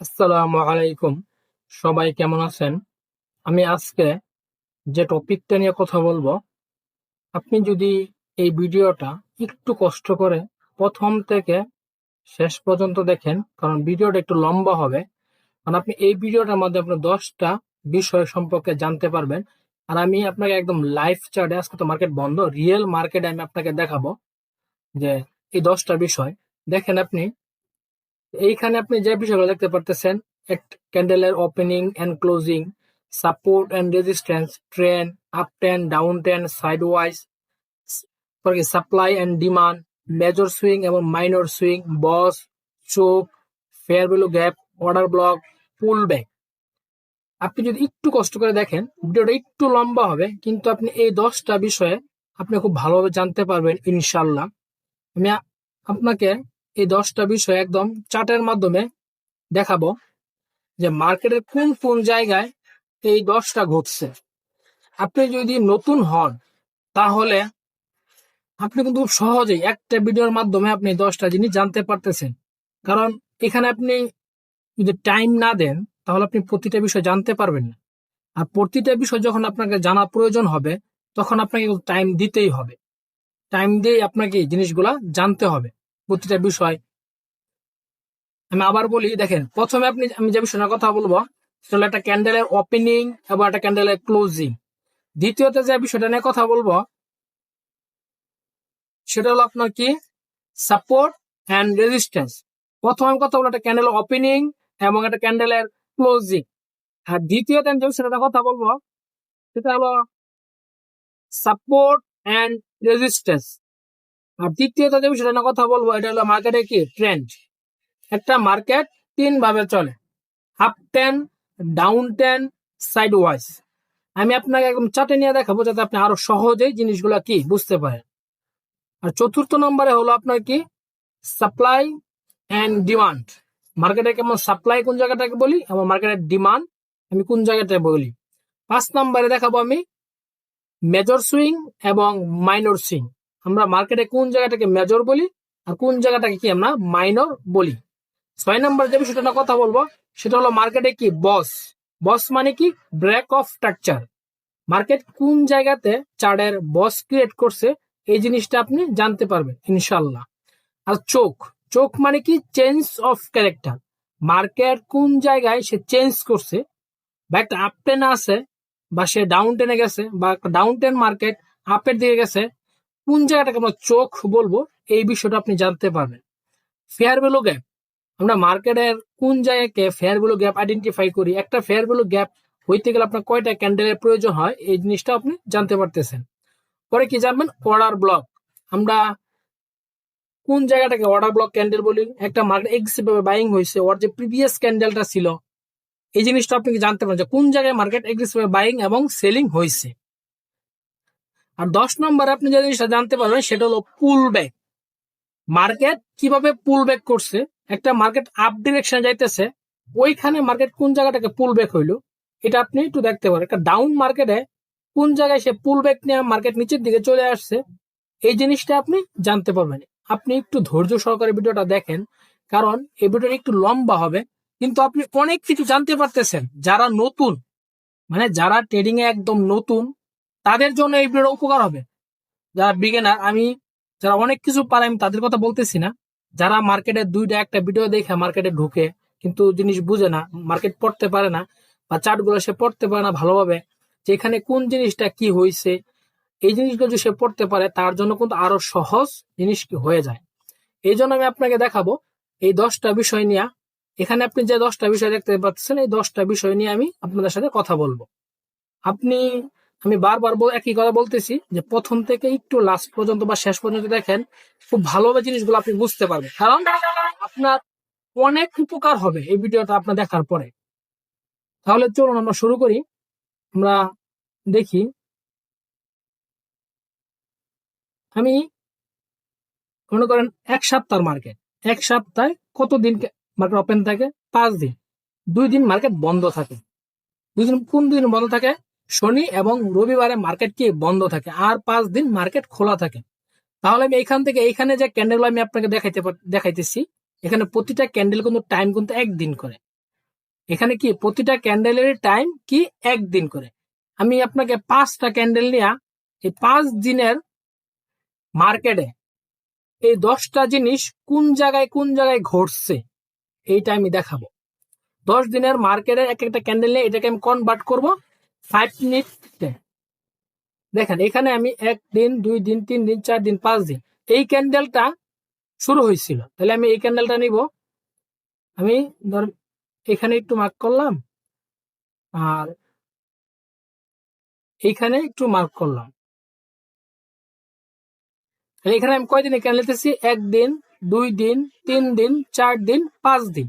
আসসালামু আলাইকুম। সবাই কেমন আছেন? আমি আজকে যে টপিকটা নিয়ে কথা বলবো, আপনি যদি এই ভিডিওটা একটু কষ্ট করে প্রথম থেকে শেষ পর্যন্ত দেখেন, কারণ ভিডিওটা একটু লম্বা হবে। কারণ আপনি এই ভিডিওটার মধ্যে আপনি 10টা বিষয় সম্পর্কে জানতে পারবেন। আর আমি আপনাকে একদম লাইভ চার্টে, আজকে তো মার্কেট বন্ধ, রিয়েল মার্কেটে আমি আপনাকে দেখাবো যে এই 10টা বিষয় দেখেন আপনি। এইখানে আপনি যে বিষয়গুলো দেখতে পারতেছেন, এক ক্যান্ডেলের opening and closing, support and resistance, trend, up trend, down trend, sideways, supply and demand, major swing এবং minor swing, BOS, CHoCH, fair value gap, order block, pullback. আপনি যদি একটু কষ্ট করে দেখেন, ভিডিওটা একটু লম্বা হবে, কিন্তু আপনি এই 10টা বিষয়ে আপনি খুব ভালোভাবে জানতে পারবেন ইনশাল্লাহ। আমি আপনাকে এই 10টা বিষয় একদম চার্টের মাধ্যমে দেখাবো যে মার্কেটের কোন কোন জায়গায় এই 10টা ঘটছে। আপনি যদি নতুন হন তাহলে আপনি কিন্তু খুব সহজেই একটা ভিডিওর মাধ্যমে আপনি 10টা জিনিস জানতে পারতেছেন। কারণ এখানে আপনি যদি টাইম না দেন তাহলে আপনি প্রতিটা বিষয় জানতে পারবেন না। আর প্রতিটা বিষয় যখন আপনাকে জানা প্রয়োজন হবে তখন আপনাকে টাইম দিতেই হবে। টাইম দিয়ে আপনাকে এই জিনিসগুলা জানতে হবে, প্রতিটা বিষয়। আমি আবার বলি, দেখেন, প্রথমে আমি যে বিষয়টার কথা বলবো সেটা হলো একটা ক্যান্ডেলের ওপেনিং এবং একটা ক্যান্ডেলের ক্লোজিং। দ্বিতীয়তে যে বিষয়টা নিয়ে কথা বলবো সেটা হলো আপনার কি, সাপোর্ট অ্যান্ড রেজিস্ট্যান্স। প্রথম আমি কথা বলবো একটা ক্যান্ডেলের ওপেনিং এবং একটা ক্যান্ডেলের ক্লোজিং। আর দ্বিতীয়তে আমি যে বিষয়টা কথা বলবো সেটা হলো সাপোর্ট অ্যান্ড রেজিস্ট্যান্স। আর তৃতীয়ত যে বিষয়টা নিয়ে কথা বলবো এটা হলো মার্কেটে কি ট্রেন্ড। একটা মার্কেট তিন ভাবে চলে: up ten, down ten, side wise. আমি আপনাকে একদম চার্টে নিয়ে দেখাবো যাতে আপনি আরো সহজেই জিনিসগুলা কি বুঝতে পারেন। আর চতুর্থ নম্বরে হলো আপনার কি, সাপ্লাই এন্ড ডিমান্ড। মার্কেটে কেমন সাপ্লাই কোন জায়গাটাকে বলি এবং মার্কেটের ডিমান্ড আমি কোন জায়গাটাকে বলি। 5 নম্বরে দেখাবো আমি মেজর সুইং এবং মাইনর সুইং। আমরা মার্কেটে কোন জায়গাটাকে মেজর বলি আর কোন জায়গাটাকে কি আমরা মাইনর বলি। 6 নম্বর যে বিষয়টা নিয়ে কথা বলবো সেটা হলো মার্কেটে কি বস। বস মানে কি, ব্রেক অফ স্ট্রাকচার। মার্কেট কোন জায়গাতে চার্টের বস ক্রিয়েট করছে এই জিনিসটা আপনি জানতে পারবেন ইনশাল্লাহ। আর চোখ, চোখ মানে কি, চেঞ্জ অফ ক্যারেক্টার। মার্কেট কোন জায়গায় সে চেঞ্জ করছে, বা একটা আপ টেনে আছে বা সে ডাউন টেনে গেছে, বা ডাউন টেন মার্কেট আপের দিকে গেছে, কোন জায়গাটাকে আমরা চোখ বলবো এই বিষয়টা আপনি জানতে পারবেন। ফেয়ার ভ্যালু গ্যাপ, আমরা মার্কেটের কোন জায়গাকে ফেয়ার ভ্যালু গ্যাপ আইডেন্টিফাই করি, একটা ফেয়ার ভ্যালু গ্যাপ হইতে গেলে আপনার কয়টা ক্যান্ডেলের প্রয়োজন হয় এই জিনিসটা আপনি জানতে পারতেছেন। পরে কি জানবেন, অর্ডার ব্লক। আমরা কোন জায়গাটাকে অর্ডার ব্লক ক্যান্ডেল বলি, একটা মার্কেট এগ্রেসিভ ভাবে বাইং হয়েছে, ওর যে প্রিভিয়াস ক্যান্ডেলটা ছিল এই জিনিসটা আপনি কি জানতে পারেন যে কোন জায়গায় মার্কেট এগ্রেসিভ ভাবে বাইং এবং সেলিং হয়েছে। আর 10 নম্বরে আপনি যে জিনিসটা জানতে পারবেন সেটা হলো পুল ব্যাক। মার্কেট কিভাবে পুল ব্যাক করছে, একটা মার্কেট আপ ডিরেকশনে যাইতেছে, ওইখানে মার্কেট কোন জায়গাটাকে পুল ব্যাক হইলো এটা আপনি একটু দেখতে পারেন। একটা ডাউন মার্কেটে কোন জায়গায় সে পুল ব্যাক নিয়ে মার্কেট নিচের দিকে চলে আসছে এই জিনিসটা আপনি জানতে পারবেন। আপনি একটু ধৈর্য সহকারে ভিডিওটা দেখেন, কারণ এই ভিডিওটা একটু লম্বা হবে, কিন্তু আপনি অনেক কিছু জানতে পারতেছেন। যারা নতুন, মানে যারা ট্রেডিং এ একদম নতুন, তাদের জন্য এই ভিডিওটা উপকার হবে। যারা বিগিনার, আমি যারা অনেক কিছু পারে আমি তাদের কথা বলতেছি না। যারা মার্কেটে দুইটা একটা ভিডিও দেখে মার্কেটে ঢুকে কিন্তু জিনিস বুঝে না, মার্কেট পড়তে পারে না, বা চার্ট গুলো সে পড়তে পারে না ভালোভাবে, যে এখানে কোন জিনিসটা কি হয়েছে এই জিনিসগুলো যদি সে পড়তে পারে তার জন্য কিন্তু আরো সহজ জিনিস কি হয়ে যায়। এই জন্য আমি আপনাকে দেখাবো এই 10টা বিষয় নিয়ে। এখানে আপনি যে 10টা বিষয় দেখতে পাচ্ছেন এই 10টা বিষয় নিয়ে আমি আপনাদের সাথে কথা বলবো। আপনি, আমি বারবার একই কথা বলতেছি যে প্রথম থেকে একটু লাস্ট পর্যন্ত বা শেষ পর্যন্ত দেখেন, খুব ভালোভাবে জিনিসগুলো আপনি বুঝতে পারবেন, কারণ আপনার অনেক উপকার হবে এই ভিডিওটা আপনার দেখার পরে। তাহলে চলুন আমরা শুরু করি। আমরা দেখি, আমি মনে করেন এক সপ্তাহের মার্কেট, এক সপ্তাহে কতদিন মার্কেট ওপেন থাকে? 5 দিন। 2 দিন মার্কেট বন্ধ থাকে। 2 দিন কোন দিন বন্ধ থাকে? শনি এবং রবিবারে মার্কেট কি বন্ধ থাকে, আর 5 দিন মার্কেট খোলা থাকে। তাহলে আমি এখান থেকে এইখানে যে ক্যান্ডেল আমি আপনাকে দেখাইতেছি, এখানে প্রতিটা ক্যান্ডেল কিন্তু টাইম কিন্তু 1 দিন করে। এখানে কি প্রতিটা ক্যান্ডেলের টাইম কি একদিন করে। আমি আপনাকে 5টা ক্যান্ডেল নিয়ে এই 5 দিনের মার্কেটে এই 10টা জিনিস কোন জায়গায় ঘটছে এইটা আমি দেখাবো। 10 দিনের মার্কেটের এক একটা ক্যান্ডেল নিয়ে এটাকে আমি কনভার্ট করবো 5 মিনিটে। দেখেন এখানে আমি 1 দিন 2 দিন 3 দিন 4 দিন 5 দিন এই ক্যান্ডেলটা শুরু হয়েছিল, তাহলে আমি এই ক্যান্ডেলটা নিব। আমি ধর এখানে একটু মার্ক করলাম আর এইখানে একটু মার্ক করলাম। এখানে আমি কয়দিনে ক্যান্ডেল নিতেছি? 1 দিন 2 দিন 3 দিন 4 দিন 5 দিন।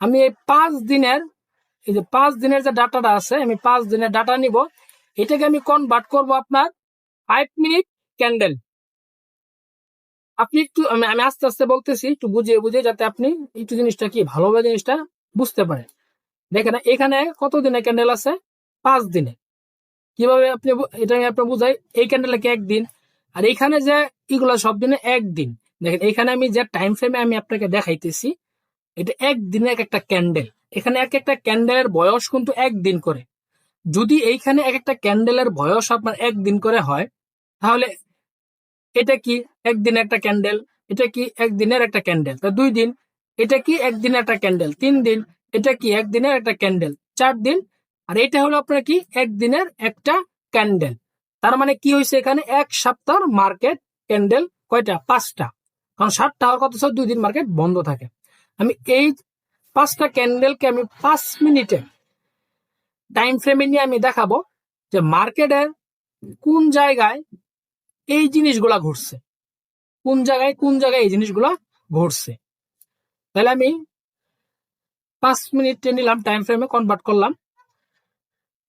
আমি এই 5 দিনের এই যে 5 দিনের যে ডাটাটা আছে আমি 5 দিনের ডাটা নিব, এটাকে আমি কনভার্ট করব আপনার 5 মিনিট ক্যান্ডেল। আপনি একটু আমি আস্তে আস্তে বলতেছি, একটু বুঝিয়ে যাতে আপনি একটু জিনিসটা কি ভালোভাবে জিনিসটা বুঝতে পারেন। দেখেন এখানে কত দিনের ক্যান্ডেল আছে? 5 দিনে। কিভাবে আপনি এটা আপনি বুঝাই, এই ক্যান্ডেল কি 1 দিন, আর এখানে যে এগুলা সব দিনে 1 দিন। দেখেন এখানে আমি যে টাইম ফ্রেমে আমি আপনাকে দেখাইতেছি এটা 1 দিনের একটা ক্যান্ডেল। এখানে এক একটা ক্যান্ডেলের বয়স কিন্তু 1 দিন করে। যদি এইখানে এক একটা ক্যান্ডেলের বয়স আপনার 1 দিন করে হয়, তাহলে এটা কি 1 দিনের একটা ক্যান্ডেল, এটা কি 1 দিনের একটা ক্যান্ডেল, তা 2 দিন এটা কি 1 দিনের একটা ক্যান্ডেল, 3 দিন এটা কি 1 দিনের একটা ক্যান্ডেল, 4 দিন আর এটা হলো আপনার কি 1 দিনের একটা ক্যান্ডেল। তার মানে কি হয়েছে এখানে 1 সপ্তাহ মার্কেট ক্যান্ডেল কয়টা? 5টা। কারণ 7টা হওয়ার কথা 2 দিন মার্কেট বন্ধ থাকে। আমি এই 5টা ক্যান্ডেলকে আমি 5 মিনিটে টাইম ফ্রেমে নিয়ে আমি দেখাবো যে মার্কেটের কোন জায়গায় এই জিনিসগুলা ঘটছে, কোন জায়গায় এই জিনিসগুলা ঘটছে। তাহলে আমি 5 মিনিটে নিলাম, টাইম ফ্রেমে কনভার্ট করলাম।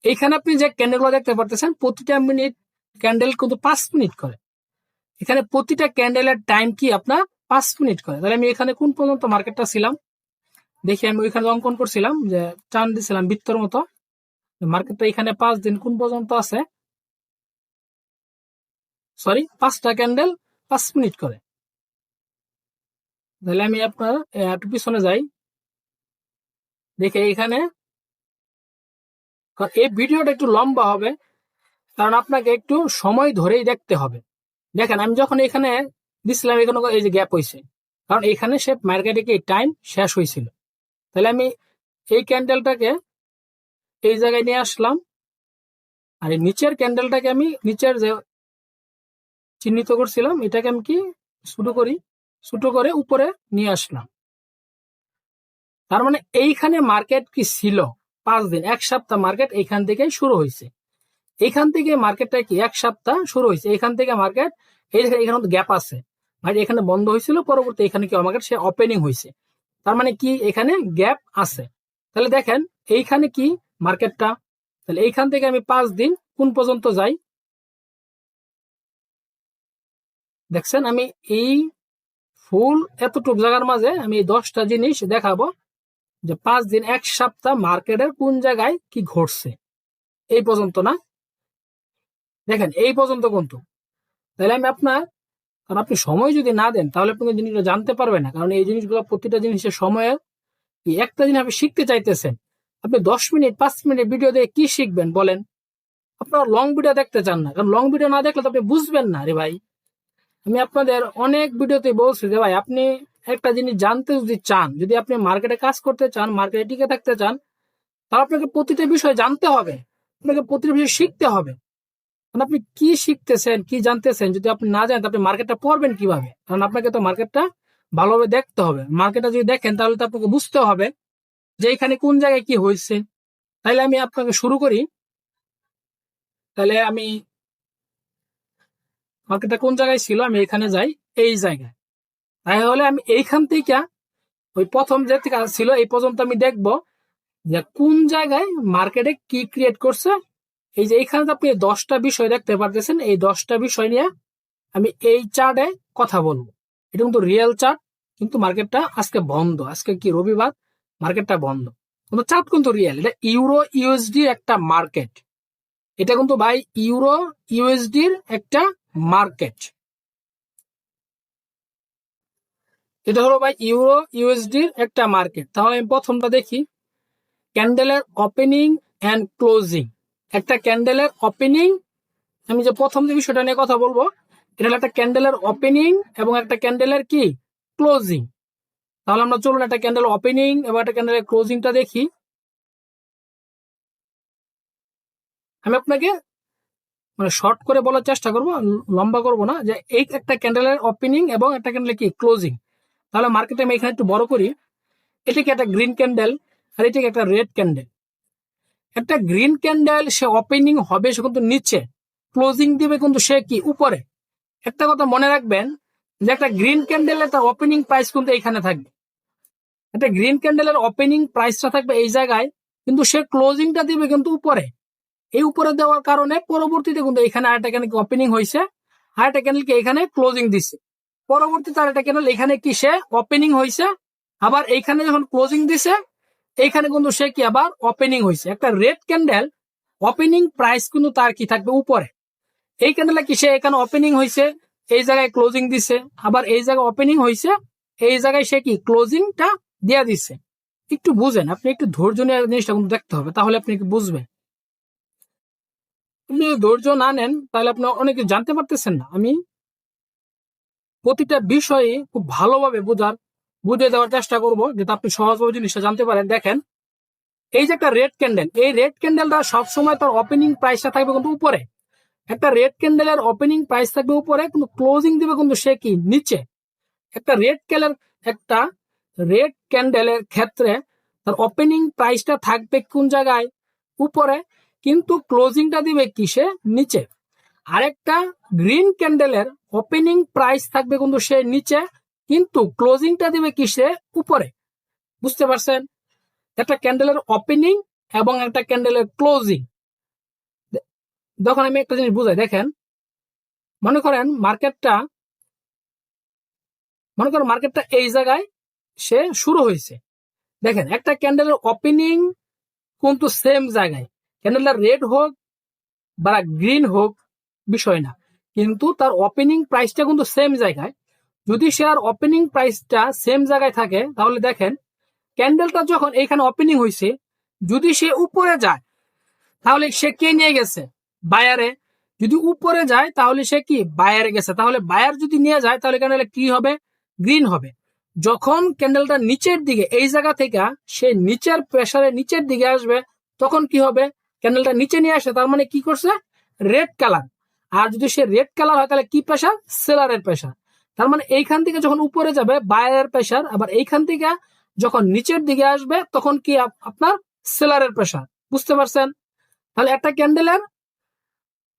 এইখানে আপনি যে ক্যান্ডেলগুলো দেখতে পারতেছেন প্রতিটা মিনিট ক্যান্ডেল কিন্তু 5 মিনিট করে। এখানে প্রতিটা ক্যান্ডেলের টাইম কি আপনার 5 মিনিট করে। তাহলে আমি এখানে কোন পর্যন্ত মার্কেটটা ছিলাম দেখি, আমি ওইখানে অঙ্কন করছিলাম যে টান দিছিলাম বৃত্তর মতো। মার্কেটটা এখানে 5 দিন কোন পর্যন্ত আছে, সরি 5টা ক্যান্ডেল 5 মিনিট করে। তাহলে আমি আপনার একটু পিছনে যাই, দেখে এখানে এই ভিডিওটা একটু লম্বা হবে কারণ আপনাকে একটু সময় ধরেই দেখতে হবে। দেখেন আমি যখন এখানে দিছিলাম এখানে এই যে গ্যাপ হয়েছে, কারণ এখানে সে মার্কেটে কি টাইম শেষ হয়েছিল। তাহলে আমি এই ক্যান্ডেলটাকে এই জায়গায় নিয়ে আসলাম আর এই নিচের ক্যান্ডেলটাকে আমি নিচের যে চিহ্নিত করছিলাম এটাকে আমি কি ছোট করে উপরে নিয়ে আসলাম। তার মানে এইখানে মার্কেট কি ছিল 5 দিন, 1 সপ্তাহ মার্কেট এইখান থেকে শুরু হয়েছে। এইখান থেকে মার্কেটটা কি 1 সপ্তাহ শুরু হয়েছে, এখান থেকে মার্কেট এই দেখেন এখানে গ্যাপ আছে, মানে এখানে বন্ধ হয়েছিল, পরবর্তী এখানে কি মার্কেট সে ওপেনিং হয়েছে। তার মানে কি এখানে গ্যাপ আছে। তাহলে দেখেন এইখানে কি মার্কেটটা, তাহলে এইখান থেকে আমি 5 দিন কোন পর্যন্ত যাই, দেখছেন আমি এই ফুল এতটুক জায়গার মাঝে আমি 10টা জিনিস দেখাবো যে 5 দিন 1 সপ্তাহ মার্কেটের কোন জায়গায় কি ঘটছে। এই পর্যন্ত না, দেখেন এই পর্যন্ত কিন্তু। তাহলে আমি আপনার, কারণ আপনি সময় যদি না দেন তাহলে আপনি জিনিসগুলো জানতে পারবেন না। কারণ এই জিনিসগুলো প্রতিটা জিনিসের সময়ের একটা জিনিস আপনি শিখতে চাইতেছেন, আপনি 10 মিনিট 5 মিনিট ভিডিও দিয়ে কি শিখবেন বলেন? আপনার লং ভিডিও দেখতে চান না, কারণ লং ভিডিও না দেখলে তো আপনি বুঝবেন না। রে ভাই, আমি আপনাদের অনেক ভিডিওতে বলছি যে ভাই আপনি একটা জিনিস জানতে যদি চান, যদি আপনি মার্কেটে কাজ করতে চান, মার্কেটে টিকে থাকতে চান, তাহলে আপনাকে প্রতিটা বিষয় জানতে হবে, আপনাকে প্রতিটা বিষয় শিখতে হবে। কারণ আপনি কি শিখতেছেন কি জানতেছেন যদি আপনি না জানেন আপনি মার্কেটটা পড়বেন কিভাবে? কারণ আপনাকে তো মার্কেটটা ভালোভাবে দেখতে হবে। মার্কেটটা যদি দেখেন তাহলে তো আপনাকে বুঝতে হবে যে এখানে কোন জায়গায় কি হয়েছে। তাহলে আমি আপনাকে শুরু করি। তাহলে আমি মার্কেটটা কোন জায়গায় ছিল আমি এখানে যাই, এই জায়গায়। তাহলে আমি এইখান থেকে ওই প্রথম যে থেকে ছিল এই পর্যন্ত আমি দেখব যে কোন জায়গায় মার্কেটে কি ক্রিয়েট করছে। এই যে এইখানে আপনি 10টা বিষয় দেখতে পারতেছেন, এই 10টা বিষয় নিয়ে আমি এই চার্টে কথা বলবো। এটা কিন্তু রিয়েল চার্ট, কিন্তু মার্কেটটা আজকে বন্ধ, আজকে কি রবিবার, মার্কেটটা বন্ধ, কিন্তু চার্ট কিন্তু রিয়েল। এটা ইউরো ইউএসডি একটা মার্কেট, এটা কিন্তু ভাই ইউরো ইউএসডির একটা মার্কেট। এটা হলো ভাই ইউরো ইউএসডির একটা মার্কেট। তাহলে আমি প্রথমটা দেখি, ক্যান্ডেলের ওপেনিং অ্যান্ড ক্লোজিং। একটা ক্যান্ডেলের ওপেনিং, আমি যে প্রথম যে বিষয়টা নিয়ে কথা বলবো, এটা হলো একটা ক্যান্ডেলের ওপেনিং এবং একটা ক্যান্ডেলের কি ক্লোজিং। তাহলে আমরা চলুন একটা ক্যান্ডেল ওপেনিং এবং একটা ক্যান্ডেলের ক্লোজিংটা দেখি। আমি আপনাকে মানে শর্ট করে বলার চেষ্টা করব, লম্বা করব না, যে এই একটা ক্যান্ডেলের ওপেনিং এবং একটা ক্যান্ডেলের কি ক্লোজিং। তাহলে মার্কেটে আমি এখানে একটু বড় করি, এটা কি একটা গ্রিন ক্যান্ডেল আর এটা কি একটা রেড ক্যান্ডেল। একটা গ্রিন ক্যান্ডেল সে ওপেনিং হবে সে কিন্তু নিচে, ক্লোজিং দিবে কিন্তু সে কি উপরে। একটা কথা মনে রাখবেন যে একটা গ্রিন ক্যান্ডেলের তার ওপেনিং প্রাইস কিন্তু এইখানে থাকবে, একটা গ্রিন ক্যান্ডেলের ওপেনিং প্রাইসটা থাকবে এই জায়গায়, কিন্তু সে ক্লোজিংটা দিবে কিন্তু উপরে। এই উপরে দেওয়ার কারণে পরবর্তীতে কিন্তু এখানে আরেকটা ক্যান্ডেল ওপেনিং হয়েছে, আরেকটা ক্যান্ডেলকে এখানে ক্লোজিং দিচ্ছে, পরবর্তীতে আরেকটা ক্যান্ডেল এখানে কি সে ওপেনিং হয়েছে, আবার এইখানে যখন ক্লোজিং দিছে এইখানে কিন্তু সে কি আবার ওপেনিং হয়েছে। একটা রেড ক্যান্ডেল ওপেনিং প্রাইস কিন্তু তার কি থাকবে উপরে, এই ক্যান্ডেলে কি সে এখানে ওপেনিং হয়েছে, এই জায়গায় ক্লোজিং দিছে, আবার এই জায়গায় ওপেনিং হয়েছে, এই জায়গায় সে কি ক্লোজিংটা দিয়ে দিচ্ছে। একটু বুঝেন, আপনি একটু ধৈর্য নিয়ে জিনিসটা কিন্তু দেখতে হবে, তাহলে আপনি কি বুঝবেন। আপনি ধৈর্য না নেন তাহলে আপনি অনেক কিছু জানতে পারতেছেন না। আমি প্রতিটা বিষয়ে খুব ভালোভাবে বুঝে দেওয়ার চেষ্টা করবো, যাতে আপনি সহজভাবে জিনিসটা জানতে পারেন। দেখেন, এই যে একটা রেড ক্যান্ডেল, এই রেড ক্যান্ডেলটা সবসময় তার ওপেনিং প্রাইসটা থাকবে কিন্তু উপরে। একটা রেড ক্যান্ডেলের ওপেনিং প্রাইস থাকবে উপরে, কিন্তু ক্লোজিং দিবে কিন্তু সে কি নিচে। একটা রেড ক্যান্ডেলের ক্ষেত্রে তার ওপেনিং প্রাইসটা থাকবে কোন জায়গায় উপরে, কিন্তু ক্লোজিংটা দিবে কিসে নিচে। আরেকটা গ্রিন ক্যান্ডেলের ওপেনিং প্রাইস থাকবে কিন্তু সে নিচে, কিন্তু ক্লোজিংটা দিবে কিসে উপরে। বুঝতে পারছেন, একটা ক্যান্ডেলের ওপেনিং এবং একটা ক্যান্ডেলের ক্লোজিং। যখন আমি একটা জিনিস বুঝাই, দেখেন মনে করেন মার্কেটটা এই জায়গায় সে শুরু হয়েছে। দেখেন একটা ক্যান্ডেলের ওপেনিং কিন্তু সেম জায়গায়, ক্যান্ডেলটা রেড হোক বা গ্রিন হোক বিষয় না, কিন্তু তার ওপেনিং প্রাইসটা কিন্তু সেম জায়গায়। যদি সে আর ওপেনিং প্রাইসটা সেম জায়গায় থাকে, তাহলে দেখেন ক্যান্ডেলটা যখন এইখানে ওপেনিং হয়েছে, যদি সে উপরে যায় তাহলে সে কে নিয়ে গেছে, বায়ারে। যদি উপরে যায় তাহলে সে কি বায়ারে গেছে, তাহলে বায়ার যদি নিয়ে যায় তাহলে ক্যান্ডেল কি হবে, গ্রিন হবে। যখন ক্যান্ডেলটা নিচের দিকে এই জায়গা থেকে সে নিচের প্রেসারে নিচের দিকে আসবে, তখন কি হবে, ক্যান্ডেলটা নিচে নিয়ে আসে, তার মানে কি করছে, রেড কালার। আর যদি সে রেড কালার হয় তাহলে কি প্রেসার, সেলারের প্রেসার। তার মানে এইখান থেকে যখন উপরে যাবে বায়ারের প্রেসার, আবার এইখান থেকে যখন নিচের দিকে আসবে তখন কি আপনার সেলারের প্রেসার। বুঝতে পারছেন, তাহলে একটা ক্যান্ডেলের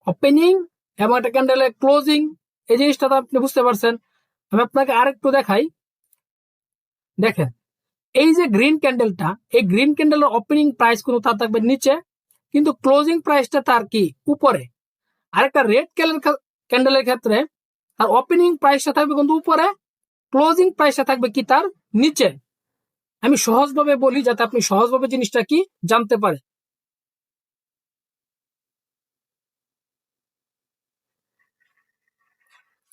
ওপেনিং এবং একটা ক্যান্ডেলের ক্লোজিং, এই জিনিসটা তো আপনি বুঝতে পারছেন। আমি আপনাকে আরেকটু দেখাই। দেখেন এই যে গ্রিন ক্যান্ডেলটা, এই গ্রিন ক্যান্ডেলের ওপেনিং প্রাইস কিন্তু তার থাকবে নিচে, কিন্তু ক্লোজিং প্রাইসটা তার কি উপরে। আরেকটা রেড ক্যান্ডেলের ক্ষেত্রে তার ওপেনিং প্রাইসটা থাকবে কিন্তু উপরে, ক্লোজিং প্রাইসটা থাকবে কি তার নিচে। আমি সহজভাবে বলি যাতে আপনি সহজভাবে জিনিসটা কি জানতে পারেন।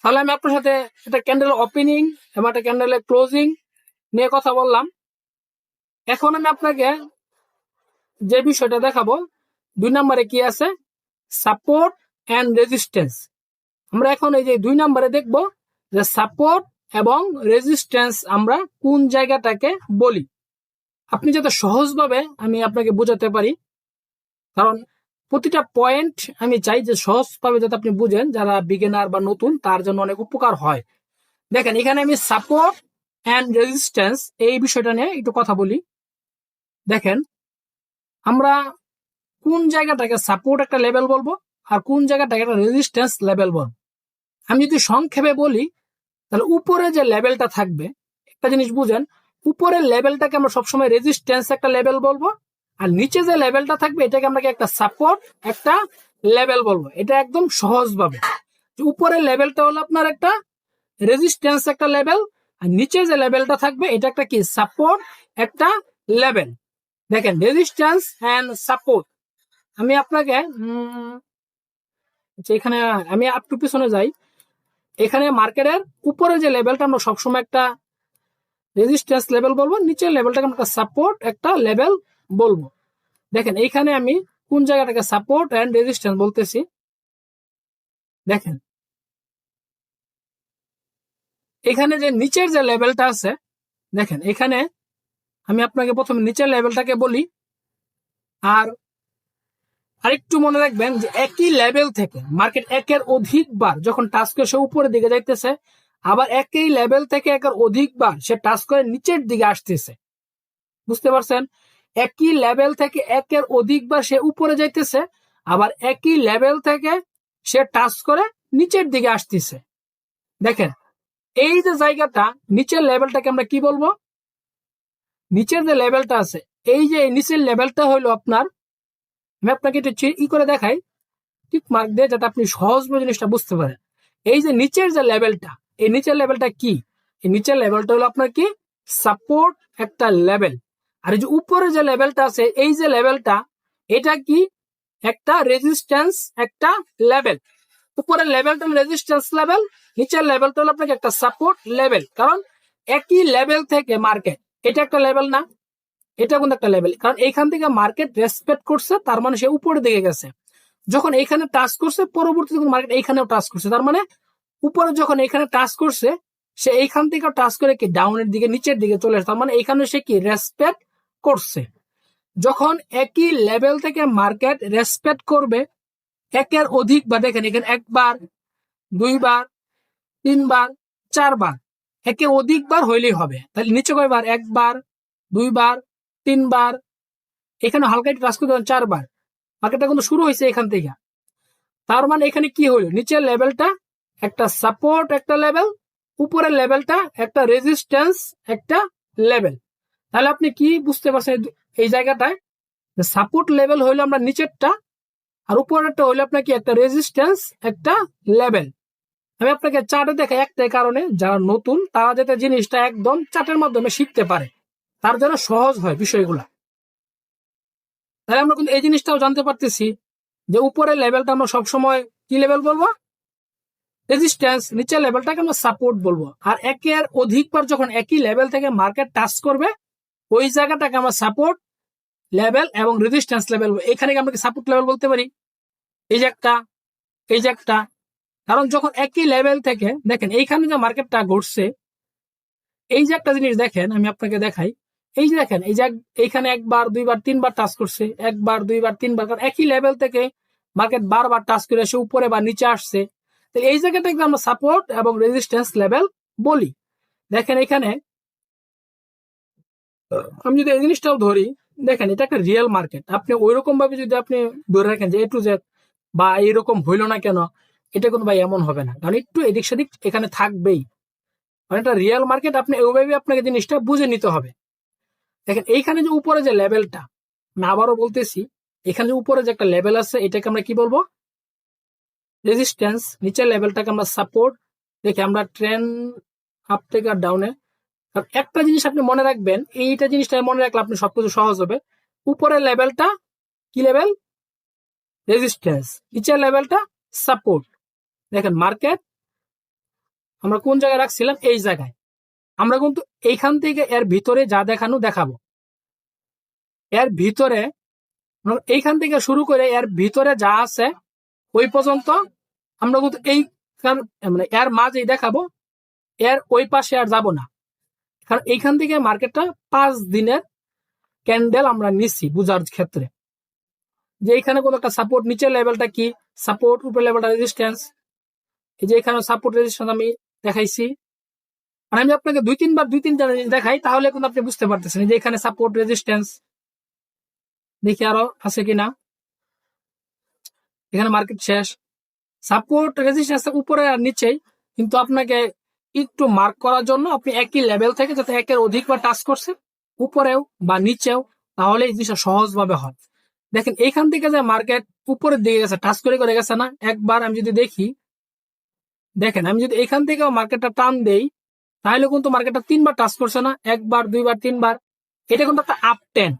তাহলে আমি আপনার সাথে একটা ক্যান্ডেলের ওপেনিং এবং একটা ক্যান্ডেলের ক্লোজিং নিয়ে কথা বললাম। এখন আমি আপনাকে যে বিষয়টা দেখাবো, 2 নম্বরে কি আছে, সাপোর্ট এন্ড রেজিস্ট্যান্স। আমরা এখন এই যে 2 নম্বরে দেখব যে সাপোর্ট এবং রেজিস্ট্যান্স আমরা কোন জায়গাটাকে বলি। আপনি যাতে সহজভাবে আমি আপনাকে বোঝাতে পারি, কারণ প্রতিটা পয়েন্ট আমি চাই যে সহজভাবে যাতে আপনি বুঝেন, যারা বিগিনার বা নতুন তার জন্য অনেক উপকার হয়। দেখেন এখানে আমি সাপোর্ট এন্ড রেজিস্ট্যান্স এই বিষয়টা নিয়ে একটু কথা বলি। দেখেন আমরা কোন জায়গাটাকে সাপোর্ট একটা লেভেল বলবো আর কোন জায়গাটাকে একটা রেজিস্ট্যান্স লেভেল বলবো। আমি যদি সংক্ষেপে বলি, তাহলে উপরে যে লেভেলটা থাকবে, একটা জিনিস বুঝেন, উপরের লেভেলটাকে আমরা সবসময় রেজিস্ট্যান্স একটা লেভেল বলবো, আর নিচে যে লেভেলটা থাকবে এটাকে আমরা একটা সাপোর্ট একটা লেভেল বলবো। এটা একদম সহজভাবে, উপরের লেভেলটা হলো আপনার একটা রেজিস্ট্যান্স একটা লেভেল, আর নিচে যে লেভেলটা থাকবে এটা একটা কি সাপোর্ট একটা লেভেল। দেখেন রেজিস্ট্যান্স এন্ড সাপোর্ট, আমি আপনাকে এখানে আমি একটু পিছনে যাই। এখানে মার্কেটের উপরে যে লেভেলটা আমরা সবসময় একটা রেজিস্ট্যান্স লেভেল বলবো, নিচের লেভেলটাকে আমরা সাপোর্ট একটা লেভেল বলবো। দেখেন এইখানে আমি কোন জায়গাটাকে সাপোর্ট এন্ড রেজিস্ট্যান্স বলতেছি। দেখেন এখানে যে নিচের যে লেভেলটা আছে, দেখেন এখানে আমি আপনাকে প্রথমে নিচের লেভেলটাকে বলি। আর আরেকটু মনে রাখবেন যে একই লেভেল থেকে মার্কেট একের অধিকবার যখন টাচ করে সে উপরের দিকে যাইতেছে, আবার একই লেভেল থেকে একের অধিকবার সে টাচ করে নিচের দিকে আসতেছে। বুঝতে পারছেন? একই লেভেল থেকে একের অধিকবার সে উপরে যাইতেছে, আবার একই লেভেল থেকে সে টাচ করে নিচের দিকে আসতেছে। দেখেন এই যে জায়গাটা নিচের লেভেলটাকে আমরা কি বলবো? নিচের যে লেভেলটা আছে, এই যে নিচের লেভেলটা হলো আপনার, আমি আপনাকে একটু ই করে দেখাই টিক মার্ক দিয়ে, যাতে আপনি সহজভাবে জিনিসটা বুঝতে পারেন। এই যে নিচের যে লেভেলটা, এই নিচের লেভেলটা কি? এই নিচের লেভেলটা হলো আপনার কি? সাপোর্ট একটা লেভেল। আর এই যে উপরে যে লেভেলটা আছে, এই যে লেভেলটা, এটা কি? একটা রেজিস্ট্যান্স একটা লেভেল। উপরের লেভেলটা রেজিস্ট্যান্স লেভেল, নিচের লেভেলটা হলো আপনাকে একটা সাপোর্ট লেভেল। কারণ একই লেভেল থেকে মার্কেট, এটা একটা লেভেল না? এটা কিন্তু একটা লেভেল, কারণ এইখান থেকে মার্কেট রেসপেক্ট করছে, তার মানে সে উপরের দিকে গেছে। যখন এইখানে টাচ করছে, পরবর্তীতে মার্কেট এইখানেও টাচ করছে, তার মানে উপরে যখন এখানে টাচ করছে, সে এইখান থেকে টাচ করে কি ডাউনের দিকে নিচের দিকে চলে আসে, তার মানে এইখানে সে কি রেসপেক্ট করছে। যখন একই লেভেল থেকে মার্কেট রেসপেক্ট করবে একের অধিক বার, দেখেন এখানে একবার, দুইবার, তিনবার, চারবার, একে অধিকবার হইলেই হবে। তাহলে নিচে কয়বার? একবার, দুইবার, তিনবার, এখানে হালকা একটু টাচ করতে চারবার। মার্কেটটা কিন্তু শুরু হয়েছে এখান থেকে। তার মানে এখানে কি হলো? নিচের লেভেলটা একটা সাপোর্ট একটা লেভেল, উপরের লেভেলটা একটা রেজিস্ট্যান্স একটা লেভেল। তাহলে আপনি কি বুঝতে পারছেন এই জায়গাটায়? সাপোর্ট লেভেল হইলো আমরা নিচেরটা, আর উপরেরটা হইলো আপনার কি? একটা রেজিস্ট্যান্স একটা লেভেল। আমি আপনাকে চার্টে দেখাই একটাই কারণে, যারা নতুন তারা যাতে জিনিসটা একদম চার্টের মাধ্যমে শিখতে পারে, তার জন্য সহজ হয় বিষয়গুলা। তাহলে আমরা কিন্তু এই জিনিসটাও জানতে পারতেছি যে উপরের লেভেলটা আমরা সবসময় কি লেভেল বলবো? রেজিস্ট্যান্স। নিচের লেভেলটাকে আমরা সাপোর্ট বলবো। আর একের অধিকবার যখন একই লেভেল থেকে মার্কেট টাচ করবে, ওই জায়গাটাকে আমরা সাপোর্ট লেভেল এবং রেজিস্ট্যান্স লেভেল। এখানে আমরা কি সাপোর্ট লেভেল বলতে পারি? এই যে একটা, এই যে একটা। কারণ যখন একই লেভেল থেকে, দেখেন এইখানে যে মার্কেটটা ঘটছে, এই যে একটা জিনিস দেখেন, আমি আপনাকে দেখাই। এই যে দেখেন, এই যে এইখানে একবার, দুইবার, তিনবার টাচ করছে, একবার, দুইবার, তিনবার, কারণ একই লেভেল থেকে মার্কেট বারবার টাচ করে এসে উপরে বা নিচে আসছে। তো এই জায়গাটাকে আমরা সাপোর্ট এবং রেজিস্ট্যান্স লেভেল বলি। দেখেন এখানে আমি যদি এই জিনিসটাও ধরি, দেখেন এটা একটা রিয়েল মার্কেট। আপনি ওইরকম ভাবে যদি আপনি ধরে রাখেন যে এ টু জেড বা এরকম হইলো না কেন, এটা কিন্তু ভাই এমন হবে না, কারণ একটু এদিক সেদিক এখানে থাকবেই। মানে এটা রিয়েল মার্কেট, আপনি ওইভাবে আপনাকে জিনিসটা বুঝে নিতে হবে। দেখেন এইখানে যে উপরে যে লেভেলটা, আমি আবারও বলতেছি, এখানে যে উপরে যে একটা লেভেল আছে, এটাকে আমরা কি বলবো? রেজিস্ট্যান্স। নিচের লেভেলটাকে আমরা সাপোর্ট। দেখি আমরা ট্রেন আপ থেকে আর ডাউনে। একটা জিনিস আপনি মনে রাখবেন, এইটা জিনিসটা মনে রাখলে আপনি সবকিছু সহজ হবে। উপরের লেভেলটা কি লেভেল? রেজিস্ট্যান্স। নিচের লেভেলটা সাপোর্ট। দেখেন মার্কেট আমরা কোন জায়গায় রাখছিলাম? এই জায়গায়। আমরা কিন্তু এইখান থেকে এর ভিতরে যা দেখানো দেখাবো। এর ভিতরে এইখান থেকে শুরু করে এর ভিতরে যা আছে ওই পর্যন্ত আমরা কিন্তু এই মানে এর মাঝেই দেখাবো, এর ওই পাশে আর যাব না। কারণ এইখান থেকে মার্কেটটা 5 দিনের ক্যান্ডেল আমরা নিচ্ছি বুঝার ক্ষেত্রে, যে এখানে কোনো একটা সাপোর্ট, নিচের লেভেলটা কি সাপোর্ট, উপরের লেভেলটা রেজিস্ট্যান্স। এই যে এখানে সাপোর্ট রেজিস্ট্যান্স আমি দেখাইছি। আর আমি আপনাকে দুই তিনটা দেখাই, তাহলে কিন্তু আপনি বুঝতে পারতেছেন যে এখানে সাপোর্ট রেজিস্ট্যান্স। দেখি আরো আছে কিনা। এখানে মার্কেট শেষ। সাপোর্ট রেজিস্ট্যান্স উপরে আর নিচেই, কিন্তু আপনাকে একটু মার্ক করার জন্য আপনি একই লেভেল থেকে যাতে একের অধিকবার টাচ করছে উপরেও বা নিচেও, তাহলে এই জিনিসটা সহজভাবে হয়। দেখেন এইখান থেকে যে মার্কেট উপরের দিকে গেছে, টাচ করে করে গেছে না একবার। আমি যদি দেখি, দেখেন আমি যদি এখান থেকে মার্কেটটা টান দেই, তাহলে কিন্তু মার্কেটটা 3বার টাচ করছে না, একবার, দুইবার, তিনবার। এটা কিন্তু একটা আপ টেন।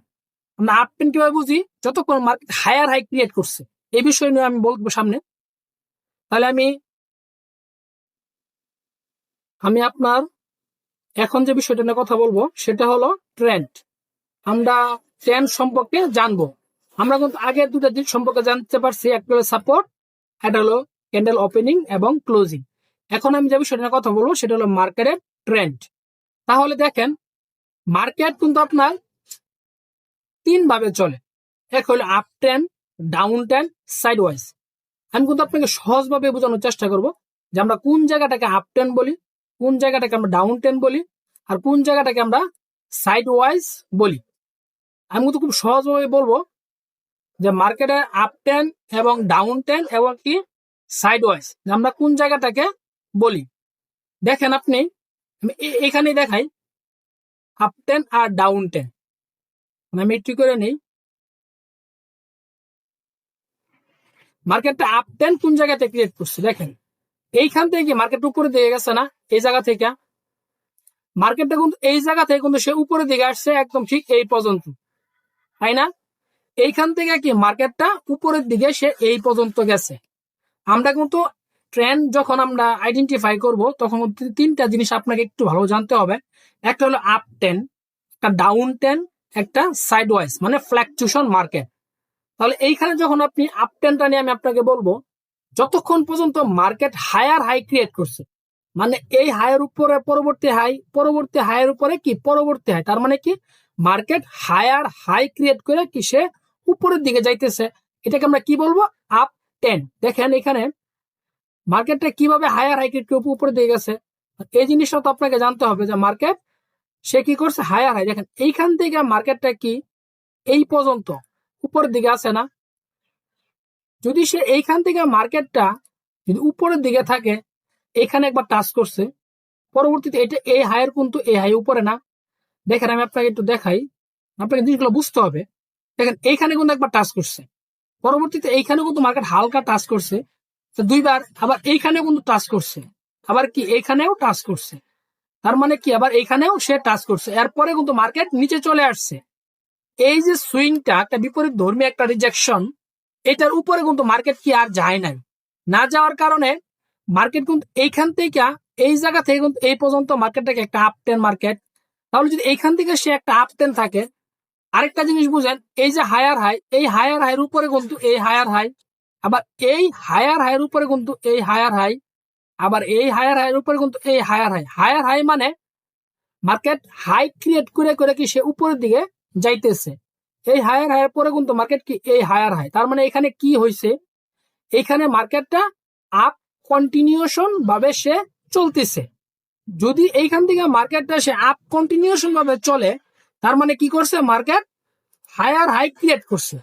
আমরা আপ টেন কিভাবে বুঝি? যতক্ষণ মার্কেট হায়ার হাই ক্রিয়েট করছে। এই বিষয় নিয়ে আমি বলবো সামনে। তাহলে আমি আপনার এখন যে বিষয়টা নিয়ে কথা বলবো সেটা হলো ট্রেন্ড। আমরা ট্রেন্ড সম্পর্কে জানবো। আমরা কিন্তু আগের দুটো দিক সম্পর্কে জানতে পারছি, একটা হলো সাপোর্ট, একটা হলো ক্যান্ডেল ওপেনিং এবং ক্লোজিং। এখন আমি যে বিষয়টা নিয়ে কথা বলবো সেটা হলো মার্কেটের ট্রেন্ড। তাহলে দেখেন, মার্কেট কিন্তু আপনার তিন ভাবে চলে। এক হলো up trend, down trend, side wise. আমি কিন্তু আপনাকে সহজভাবে বোঝানোর চেষ্টা করব যে আমরা কোন জায়গাটাকে আপ ট্রেন্ড বলি, কোন জায়গাটাকে আমরা ডাউন ট্রেন্ড বলি, আর কোন জায়গাটাকে আমরা সাইড ওয়াইজ বলি। আমি কিন্তু খুব সহজভাবে বলবো যে মার্কেটের আপ ট্রেন্ড এবং ডাউন ট্রেন্ড এবং কি সাইড ওয়াইজ আমরা কোন জায়গাটাকে বলি। দেখেন আপনি, আমি এখানে দেখাই আপ ট্রেন্ড আর ডাউন ট্রেন্ড। আমি একটু করে নেই, মার্কেটটা আপ ট্রেন্ড কোন জায়গাতে ক্রিয়েট করছে। দেখেন এইখান থেকে মার্কেট উপরে দিকে গেছে না, এই জায়গা থেকে মার্কেটটা কিন্তু এই জায়গা থেকে কিন্তু সে উপরের দিকে আসছে একদম ঠিক এই পর্যন্ত, তাই না? এইখান থেকে কি মার্কেটটা উপরের দিকে সে এই পর্যন্ত গেছে। আমরা কিন্তু ট্রেন্ড যখন আমরা আইডেন্টিফাই করব তখন তিনটা জিনিস আপনাকে একটু ভালো জানতে হবে। একটা হলো আপ ট্রেন্ড, একটা ডাউন ট্রেন্ড, একটা সাইড ওয়াইজ মানে ফ্ল্যাকচুয়েশন মার্কেট। তাহলে এইখানে যখন আপনি আপ ট্রেন্ডটা নিয়ে আমি আপনাকে বলবো, যতক্ষণ পর্যন্ত মার্কেট হায়ার হাই ক্রিয়েট করছে, মানে এই হাইয়ের উপরে পরবর্তী হাই, পরবর্তী হাইয়ের উপরে কি পরবর্তী হাই, তার মানে কি মার্কেট হায়ার হাই ক্রিয়েট করে কি সে উপরের দিকে যাইতেছে, এটাকে আমরা কি বলবো আপ ট্রেন্ড। দেখেন এখানে মার্কেটটা কিভাবে হায়ার হাই ক্রিয়েট করে উপরের দিকে গেছে, এই জিনিসটা তো আপনাকে জানতে হবে যে মার্কেট সে কি করছে হায়ার হাই। দেখেন এইখান থেকে মার্কেটটা কি এই পর্যন্ত উপরের দিকে আছে না, যদি সে এইখান থেকে মার্কেটটা যদি উপরের দিকে থাকে, এখানে একবার টাচ করছে, পরবর্তীতে এটা এই হাইয়ের কিন্তু এই হাই উপরে না। দেখেন আমি আপনাকে একটু দেখাই, আপনাকে জিনিসগুলো বুঝতে হবে। দেখেন এইখানে কিন্তু একবার টাচ করছে, পরবর্তীতে এইখানে কিন্তু মার্কেট হালকা টাচ করছে, দুইবার আবার এইখানে কিন্তু টাচ করছে, আবার কি এইখানেও টাচ করছে, তার মানে কি আবার এইখানেও সে টাচ করছে, এরপরে কিন্তু মার্কেট নিচে চলে আসছে। এই যে সুইংটা একটা বিপরীত ধর্মী একটা রিজেকশন, এটার উপরে কিন্তু মার্কেট কি আর যায় নাই, না যাওয়ার কারণে মার্কেট কিন্তু এইখান থেকে এই জায়গা থেকে কিন্তু এই পর্যন্ত মার্কেটটাকে একটা আপ টেন মার্কেট। তাহলে যদি এইখান থেকে সে একটা আপ টেন থাকে, আরেকটা জিনিস বুঝেন, এই যে হায়ার হাই, এই হায়ার হাইয়ের উপরে কিন্তু এই হায়ার হাই, আবার এই হায়ার হাইয়ের উপরে কিন্তু এই হায়ার হাই, আবার এই হায়ার হাইয়ের উপরে কিন্তু এই হায়ার হাই। হায়ার হাই মানে মার্কেট হাই ক্রিয়েট করে করে কি সে উপরের দিকে যাইতেছে, এই হায়ার হাইয়ের পরে কিন্তু মার্কেট কি এই হায়ার হাই, তার মানে এখানে কি হয়েছে, এখানে মার্কেটটা আপ কন্টিনিউশন ভাবে সে চলতেছে। যদি এইখান থেকে মার্কেটটা সে আপ কন্টিনিউশন ভাবে চলে, তার মানে কি করছে মার্কেট হায়ার হাই ক্রিয়েট করছে।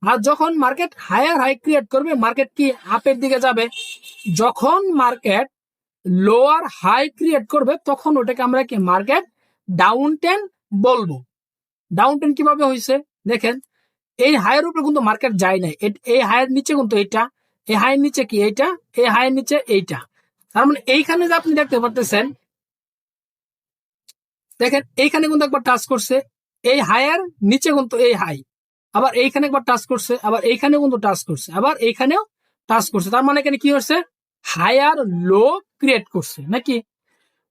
আর যখন মার্কেট হায়ার হাই ক্রিয়েট করবে, মার্কেট কি আপের দিকে যাবে। যখন মার্কেট লোয়ার হাই ক্রিয়েট করবে, তখন ওটাকে আমরা কি মার্কেট ডাউন ট্রেন্ড বলবো। ডাউন ট্রেন্ড কিভাবে হয়েছে দেখেন, এই হাইয়ের উপরে কিন্তু মার্কেট যায় নাই, এই হাইয়ের নিচে কিন্তু এইটা, এই হাইয়ের নিচে কি এইটা, এই হাইয়ের নিচে এইটা, তার মানে এইখানে যে আপনি দেখতে পারতেছেন, দেখেন এইখানে কিন্তু একবার টাচ করছে, এই হাইয়ের নিচে কিন্তু এই হাই, আবার এইখানে একবার টাচ করছে, আবার এইখানে কিন্তু টাচ করছে, আবার এইখানেও টাচ করছে, তার মানে এখানে কি হচ্ছে হায়ার লো ক্রিয়েট করছে নাকি।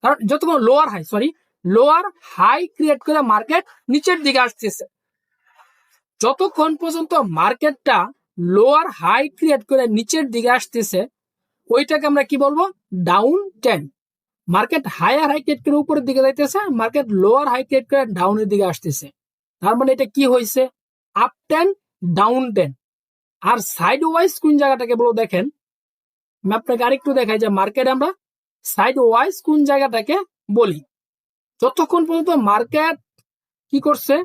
কারণ যতক্ষণ lower high, sorry lower high create করে মার্কেট নিচের দিকে আসতেছে, যতক্ষণ পর্যন্ত মার্কেটটা লোয়ার হাই ক্রিয়েট করে নিচের দিকে আসতেছে, ওইটাকে আমরা কি বলবো down trend. Market higher high create করে উপরের দিকে যাইতেছে, মার্কেট লোয়ার হাই ক্রিয়েট করে ডাউনের দিকে আসতেছে, তার মানে এটা কি হয়েছে আপ ট্রেন্ড ডাউন ট্রেন্ড। আর সাইড ওয়াইজ কোন জায়গাটাকে বলো দেখেন, আমি আপনাকে আরেকটু দেখাই যে মার্কেট আমরা সাইড ওয়াইজ কোন জায়গাটাকে বলি। যতক্ষণ পর্যন্ত মার্কেট কি করছে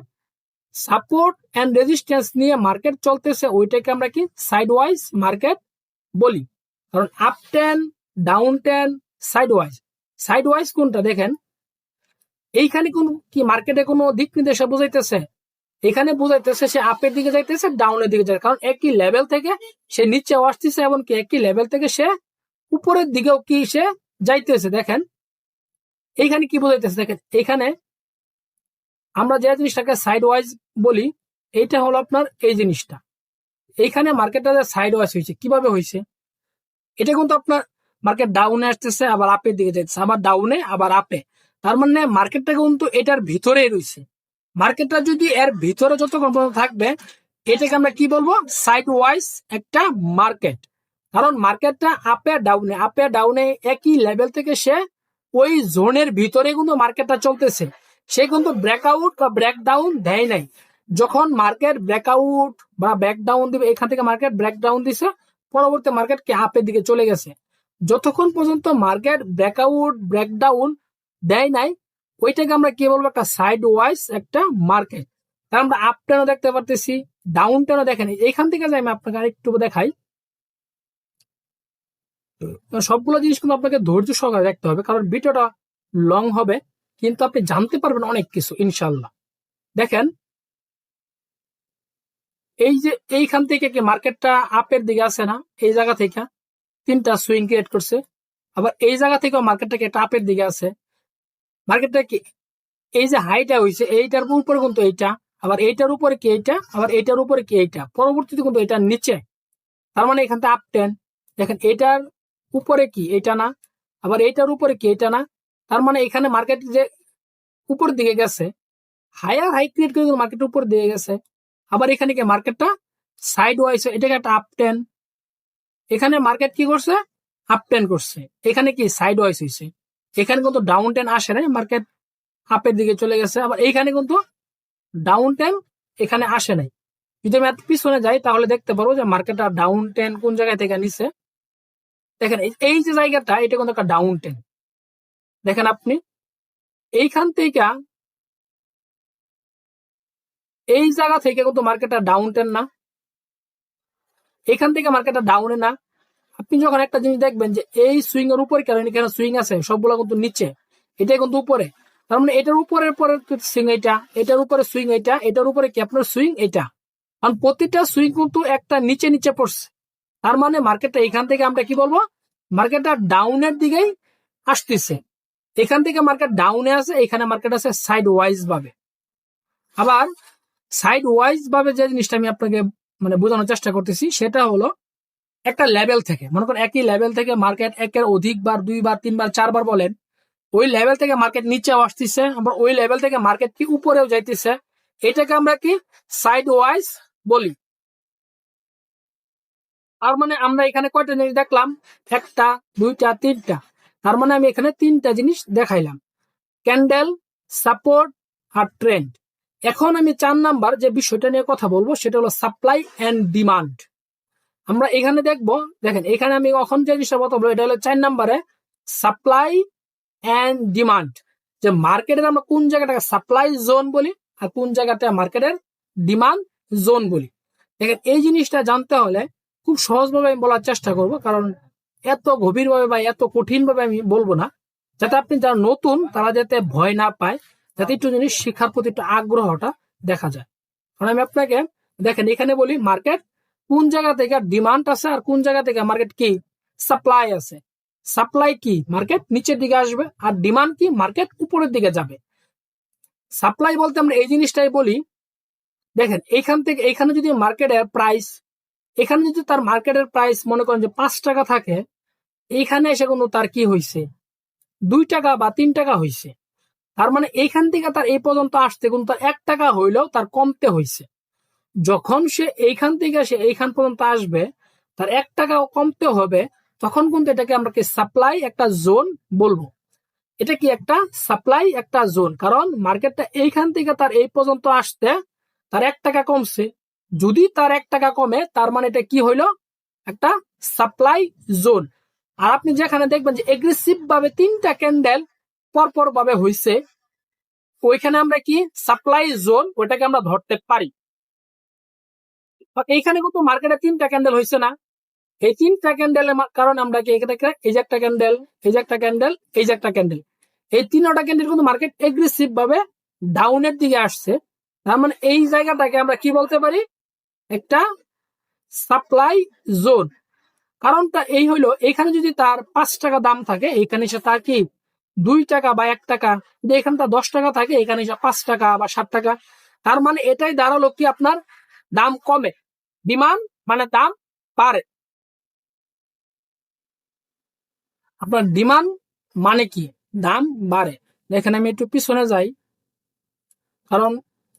সাপোর্ট এন্ড রেজিস্ট্যান্স নিয়ে মার্কেট চলতেছে, ওইটাকে আমরা কি সাইড ওয়াইজ মার্কেট বলি। কারণ up ten, down ten, side wise. Side wise কোনটা দেখেন, এইখানে কোন কি মার্কেটে কোনো দিক নির্দেশে বোঝাইতেছে, এখানে বোঝাইতেছে সে আপের দিকে যাইতেছে, ডাউনের দিকে যায়, কারণ একই লেভেল থেকে সে নিচে আসতেছে এবং কি একই লেভেল থেকে সে উপরের দিকেও কি সে যাইতেছে। দেখেন এইখানে কি বোঝাইতেছে, দেখেন এখানে আমরা যে জিনিসটাকে সাইড ওয়াইজ বলি, এইটা হলো আপনার এই জিনিসটা, এইখানে মার্কেটটা সাইড ওয়াইজ হয়েছে, কিভাবে হয়েছে, এটা কিন্তু আপনার মার্কেট ডাউনে আসতেছে, আবার আপের দিকে যাইতেছে, আবার ডাউনে আবার আপে, তার মানে মার্কেটটা কিন্তু এটার ভিতরেই রয়েছে। মার্কেটটা যদি এর ভিতরে যতক্ষণ পর্যন্ত থাকবে এটাকে আমরা কি বলবো, সাইড ওয়াইজ একটা মার্কেট। কারণ মার্কেটটা আপে ডাউনে একই লেভেল থেকে সে ওই জোনের ভিতরে কিন্তু মার্কেটটা চলতেছে, সে কিন্তু ব্রেকআউট বা ব্রেকডাউন দেয় নাই। যখন মার্কেট ব্রেকআউট বা ব্রেকডাউন দিবে, এখান থেকে মার্কেট ব্রেকডাউন দিছে, পরবর্তী মার্কেট কি আপের দিকে চলে গেছে। যতক্ষণ পর্যন্ত মার্কেট ব্রেকআউট ব্রেকডাউন দেয় নাই, ওইটাকে আমরা কি বলবো, একটা সাইড ওয়াইজ একটা মার্কেট। তার আমরা আপ টেনও দেখতে পারতেছি, ডাউন টেনও দেখেন। এইখান থেকে যাই আমি আপনাকে আরেকটু দেখাই। সবগুলো জিনিস কিন্তু আপনাকে ধৈর্য সহকারে দেখতে হবে, কারণ ভিডিওটা লং হবে, কিন্তু আপনি জানতে পারবেন অনেক কিছু ইনশাল্লাহ। দেখেন এই যে এইখান থেকে কি মার্কেটটা আপের দিকে আছে না, এই জায়গা থেকে তিনটা সুইং ক্রিয়েট করছে। আবার এই জায়গা থেকেও মার্কেটটা কি একটা আপের দিকে আছে। মার্কেটটা কি এই যে হাইটা হয়েছে, এইটার উপরে কিন্তু এইটা, আবার এইটার উপরে কি এইটা, আবার এইটার উপরে কি এইটা, পরবর্তীতে কিন্তু এটার নিচে। তার মানে এখান থেকে আপ টেন। দেখেন এটার উপরে কি এটা না, আবার এইটার উপরে কি এটা না। তার মানে এখানে মার্কেট যে উপরের দিকে গেছে, হায়ার হাই ক্রিয়েট করে মার্কেটের উপর দিয়ে গেছে। আবার এখানে কি মার্কেটটা সাইড ওয়াইজ, এটাকে একটা আপ টেন। এখানে মার্কেট কি করছে, আপ টেন করছে, এখানে কি সাইড ওয়াইজ হয়েছে। এখানে কিন্তু ডাউন টেন আসে নাই, মার্কেট আপের দিকে চলে গেছে। আবার এইখানে কিন্তু ডাউন টেন এখানে আসে নাই। যদি আমি এত পিছনে যাই তাহলে দেখতে পারবো যে মার্কেটটা ডাউন টেন কোন জায়গা থেকে নিছে। দেখেন এই যে জায়গাটা, এটা কিন্তু একটা ডাউন টেন। দেখেন আপনি এইখান থেকে এই জায়গা থেকে কিন্তু মার্কেটটা ডাউন টেন না, এখান থেকে মার্কেটটা ডাউনে না। আপনি যখন একটা জিনিস দেখবেন যে এই সুইং এর উপরে, কারণ এখানে সুইং আছে, সবগুলো কিন্তু নিচে, এটা কিন্তু উপরে। তার মানে এটার উপরের পরে সুইং এটা, এটার উপরে সুইং এটা, এটার উপরে কি আপনার সুইং এটা। কারণ প্রতিটা সুইং কিন্তু একটা নিচে নিচে পড়ছে। তার মানে মার্কেটটা এখান থেকে আমরা কি বলবো, মার্কেটটা ডাউনের দিকেই আসতেছে। এখান থেকে মার্কেট ডাউনে আছে, এখানে মার্কেট আছে সাইড ওয়াইজ ভাবে। আবার সাইড ওয়াইজ ভাবে যে জিনিসটা আমি আপনাকে মানে বোঝানোর চেষ্টা করতেছি, সেটা হলো একটা লেভেল থেকে, মনে করেন একই লেভেল থেকে মার্কেট একের অধিকবার, দুইবার, তিনবার, চারবার বলেন, ওই লেভেল থেকে মার্কেট নিচেও আসতেছে, আবার ওই লেভেল থেকে মার্কেট কি উপরেও যাইতেছে, এটাকে আমরা কি সাইড ওয়াইজ বলি। তার মানে আমরা এখানে কয়টা জিনিস দেখলাম, একটা, দুইটা, তিনটা। তার মানে আমি এখানে তিনটা জিনিস দেখাইলাম, ক্যান্ডেল, সাপোর্ট আর ট্রেন্ড। এখন আমি 4 নাম্বার যে বিষয়টা নিয়ে কথা বলবো সেটা হলো সাপ্লাই এন্ড ডিমান্ড। আমরা এখানে দেখবো, দেখেন এখানে আমি এখন যে জিনিসটা কথা বলবো এটা হলো 4 নাম্বারে সাপ্লাই এন্ড ডিমান্ড। যে মার্কেটের আমরা কোন জায়গাটাকে সাপ্লাই জোন বলি আর কোন জায়গাটা মার্কেটের ডিমান্ড জোন বলি। দেখেন এই জিনিসটা জানতে হলে খুব সহজভাবে আমি বলার চেষ্টা করব, কারণ এত গভীরভাবে বা এত কঠিন ভাবে আমি বলবো না, যাতে আপনি যারা নতুন তারা যাতে ভয় না পায়, যাতে একটু জিনিস শিক্ষার প্রতি একটু আগ্রহটা দেখা যায়। কারণ আমি আপনাকে দেখেন এখানে বলি মার্কেট কোন জায়গা থেকে ডিমান্ড আছে আর কোন জায়গা থেকে মার্কেট কি সাপ্লাই আছে। সাপ্লাই কি মার্কেট নিচের দিকে আসবে, আর ডিমান্ড কি মার্কেট উপরের দিকে যাবে। সাপ্লাই বলতে আমরা এই জিনিসটাই বলি, দেখেন এইখান থেকে এখানে যদি মার্কেটের প্রাইস, এখানে যদি তার মার্কেটের প্রাইস মনে করেন যে 5 টাকা থাকে, এইখানে এসে কিন্তু তার কি হয়েছে 2 টাকা বা 3 টাকা হয়েছে। তার মানে এইখান থেকে তার এই পর্যন্ত আসতে কিন্তু তার 1 টাকা হইলেও তার কমতে হয়েছে। যখন সে এইখান থেকে সে এইখান পর্যন্ত আসবে, তার 1 টাকাও কমতে হবে, তখন কিন্তু এটাকে আমরা কি সাপ্লাই একটা জোন বলবো। এটা কি একটা সাপ্লাই একটা জোন, কারণ মার্কেটটা এইখান থেকে তার এই পর্যন্ত আসতে তার 1 টাকা কমছে। যদি তার 1 টাকা কমে তার মানে এটা কি হইলো, একটা সাপ্লাই জোন। আর আপনি যেখানে দেখবেন যে এগ্রেসিভ ভাবে 3টা ক্যান্ডেল পরপর ভাবে হইছে, ওইখানে আমরা কি সাপ্লাই জোন ওইটাকে আমরা ধরতে পারি। এইখানে কিন্তু মার্কেটে 3টা ক্যান্ডেল হয়েছে না, এই 3টা ক্যান্ডেলের কারণে আমরা কি এখানে এই যে একটা ক্যান্ডেল, এই যে একটা ক্যান্ডেল, এই যে একটা ক্যান্ডেল, এই 3টা ক্যান্ডেল কিন্তু মার্কেট এগ্রেসিভ ভাবে ডাউনের দিকে আসছে। তার মানে এই জায়গাটাকে আমরা কি বলতে পারি, একটা সাপ্লাই জোন। কারণটা এই হইলো, এখানে যদি তার 5 টাকা দাম থাকে, এখানে সে তার কি 2 টাকা বা 1 টাকা, যদি এখানে তার 10 টাকা থাকে, এখানে সে 5 টাকা বা 7 টাকা। তার মানে এটাই দাঁড়ালো কি আপনার দাম কমে, ডিমান্ড মানে দাম বাড়ে। আপনার ডিমান্ড মানে কি দাম বাড়ে। দেখেন আমি একটু পিছনে যাই, কারণ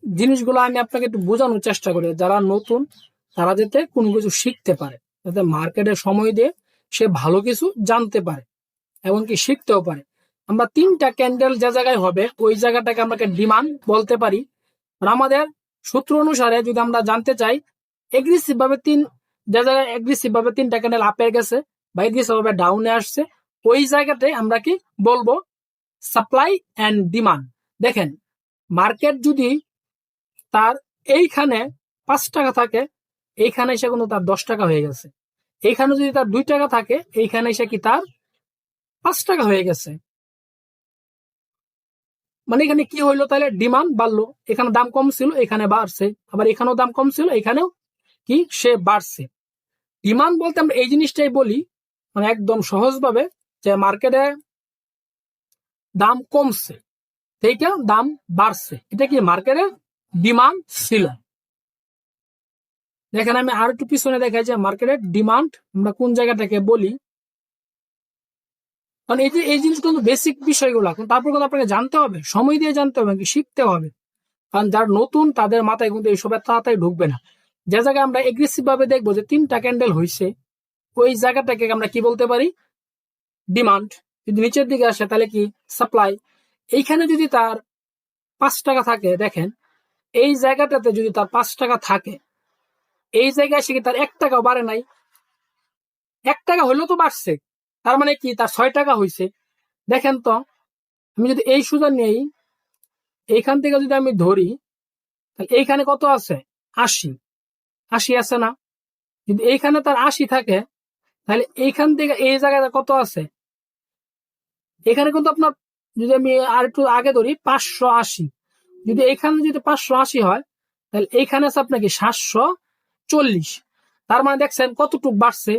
জিনিসগুলো আমি আপনাকে একটু বোঝানোর চেষ্টা করি, যারা নতুন তারা যাতে কোনো কিছু শিখতে পারে, যাতে মার্কেটে সময় দিয়ে সে ভালো কিছু জানতে পারে এবং কি শিখতেও পারে। আমরা 3টা ক্যান্ডেল যে জায়গায় হবে ওই জায়গাটাকে আমরা ডিমান্ড বলতে পারি। আর আমাদের সূত্র অনুসারে যদি আমরা জানতে চাই এগ্রেসিভ ভাবে যে জায়গায় এগ্রেসিভ ভাবে 3টা ক্যান্ডেল আপে গেছে বা এগ্রেসিভ ভাবে ডাউনে আসছে, ওই জায়গাটাই আমরা কি বলবো, সাপ্লাই অ্যান্ড ডিমান্ড। দেখেন মার্কেট যদি তার এইখানে 5 টাকা থাকে, এইখানে এসে কিন্তু তার 10 টাকা হয়ে গেছে। এইখানে যদি তার 2 টাকা থাকে, এইখানে এসে কি তার 5 টাকা হয়ে গেছে। মানে এখানে কি হইলো, তাহলে ডিমান্ড বাড়লো, এখানে দাম কম ছিল এখানে বাড়ছে, আবার এখানেও দাম কম ছিল এখানেও কি সে বাড়ছে। ডিমান্ড বলতে আমরা এই জিনিসটাই বলি, মানে একদম সহজ ভাবে, যে মার্কেটে দাম কমছে থেকে দাম বাড়ছে, এটা কি মার্কেটে ডিমান্ড ছিল। দেখেন আমি আর একটু পিছনে দেখাই যে মার্কেটের ডিমান্ড আমরা কোন জায়গাটাকে বলি, কারণ এই জিনিসগুলো বেসিক বিষয়গুলো, তারপর কিন্তু আপনাকে জানতে হবে, সময় দিয়ে জানতে হবে, শিখতে হবে। কারণ যারা নতুন তাদের মাথায় কিন্তু এইসব তাড়াতাড়ি ঢুকবে না। যে জায়গায় আমরা এগ্রেসিভ ভাবে দেখবো যে 3টা ক্যান্ডেল হয়েছে, ওই জায়গাটাকে আমরা কি বলতে পারি, ডিমান্ড। যদি নিচের দিকে আসে তাহলে কি সাপ্লাই। এইখানে যদি তার 5 টাকা থাকে, দেখেন এই জায়গাটাতে যদি তার 5 টাকা থাকে, এই জায়গায় এসে কি তার 1 টাকাও বাড়ে নাই, 1 টাকা হইলেও তো বাড়ছে, তার মানে কি তার 6 টাকা হয়েছে। দেখেন তো আমি যদি এই সুযোগ নেই, এইখান থেকে যদি আমি ধরি, তাহলে এইখানে কত আছে, 80 আছে না। যদি এইখানে তার 80 থাকে, তাহলে এইখান থেকে এই জায়গায় কত আছে, এখানে কিন্তু আপনার, যদি আমি আর একটু আগে ধরি 580, যদি এইখানে যদি 580 হয়, তাহলে এইখানে আছে আপনাকে 740। তার মানে দেখছেন কতটুকু বাড়ছে,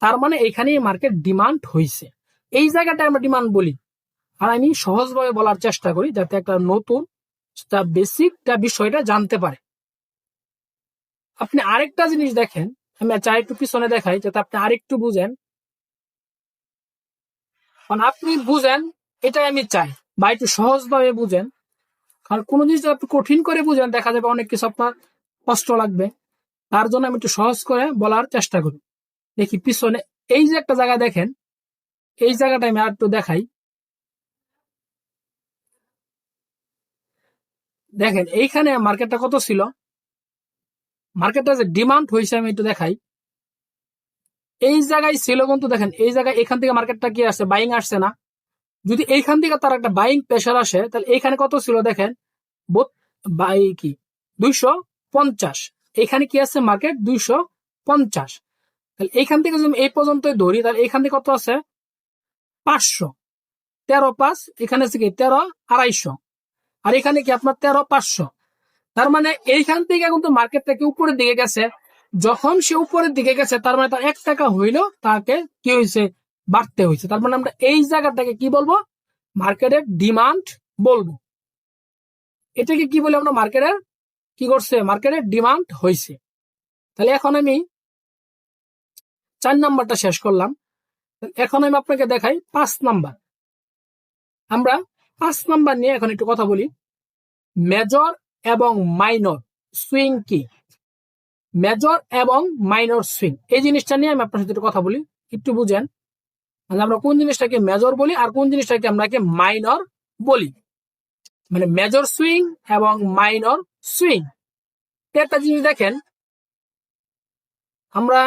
তার মানে এইখানেই মার্কেট ডিমান্ড হয়েছে। এই জায়গাটা আমরা ডিমান্ড বলি। আর আমি সহজভাবে বলার চেষ্টা করি যাতে একটা নতুন বেসিকটা বিষয়টা জানতে পারে। আপনি আরেকটা জিনিস দেখেন, আমি চাই একটু পিছনে দেখাই যাতে আপনি আরেকটু বুঝেন, কারণ আপনি বুঝেন এটাই আমি চাই, বা একটু সহজভাবে বুঝেন। কারণ কোনো জিনিস আপনি কঠিন করে বুঝেন, দেখা যাবে অনেক কিছু আপনার কষ্ট লাগবে। তার জন্য আমি একটু সহজ করে বলার চেষ্টা করি। দেখি পিছনে এই যে একটা জায়গা দেখেন, এই জায়গাটা আমি আর একটু দেখাই। দেখেন এইখানে মার্কেটটা কত ছিল, মার্কেটটা যে ডিমান্ড হয়েছে আমি একটু দেখাই। এই জায়গায় ছিল কিন্তু দেখেন এই জায়গায় এখান থেকে মার্কেটটা কি আসছে, বাইং আসছে না। যদি এইখান থেকে তার একটা বাইং প্রেশার আসে, তাহলে এইখানে কত ছিল দেখেন, কি 250, এখানে কি আছে মার্কেট 250। তাহলে এইখান থেকে যদি এই পর্যন্ত ধরি, তাহলে এইখান থেকে কত আছে 500, 13,500, এখানে আছে কি 13,250, আর এখানে কি আপনার 13,500। তার মানে এইখান থেকে কিন্তু মার্কেটটা কি উপরের দিকে গেছে। যখন সে উপরের দিকে গেছে, তার মানে তার 1 টাকা হইলেও তাকে কি হয়েছে, বাড়তে হয়েছে। তার মানে আমরা এই জায়গাটাকে কি বলবো, মার্কেটের ডিমান্ড বলবো। এটাকে কি বলে আমরা, মার্কেটের কি করছে, মার্কেটের ডিমান্ড হয়েছে। তাহলে এখন আমি 4 নাম্বারটা শেষ করলাম। এখন আমি আপনাকে দেখাই 5 নাম্বার। আমরা 5 নাম্বার নিয়ে এখন একটু কথা বলি। মেজর এবং মাইনর সুইং কি, মেজর এবং মাইনর সুইং, এই জিনিসটা নিয়ে আমি আপনার সাথে একটু কথা বলি, একটু বুঝেন। মানে আমরা কোন জিনিসটাকে মেজর বলি আর কোন জিনিসটাকে আমরা মাইনর বলি। মানে মেজর সুইং এবং মাইনর সুইং। একটা জিনিস দেখেন, আমরা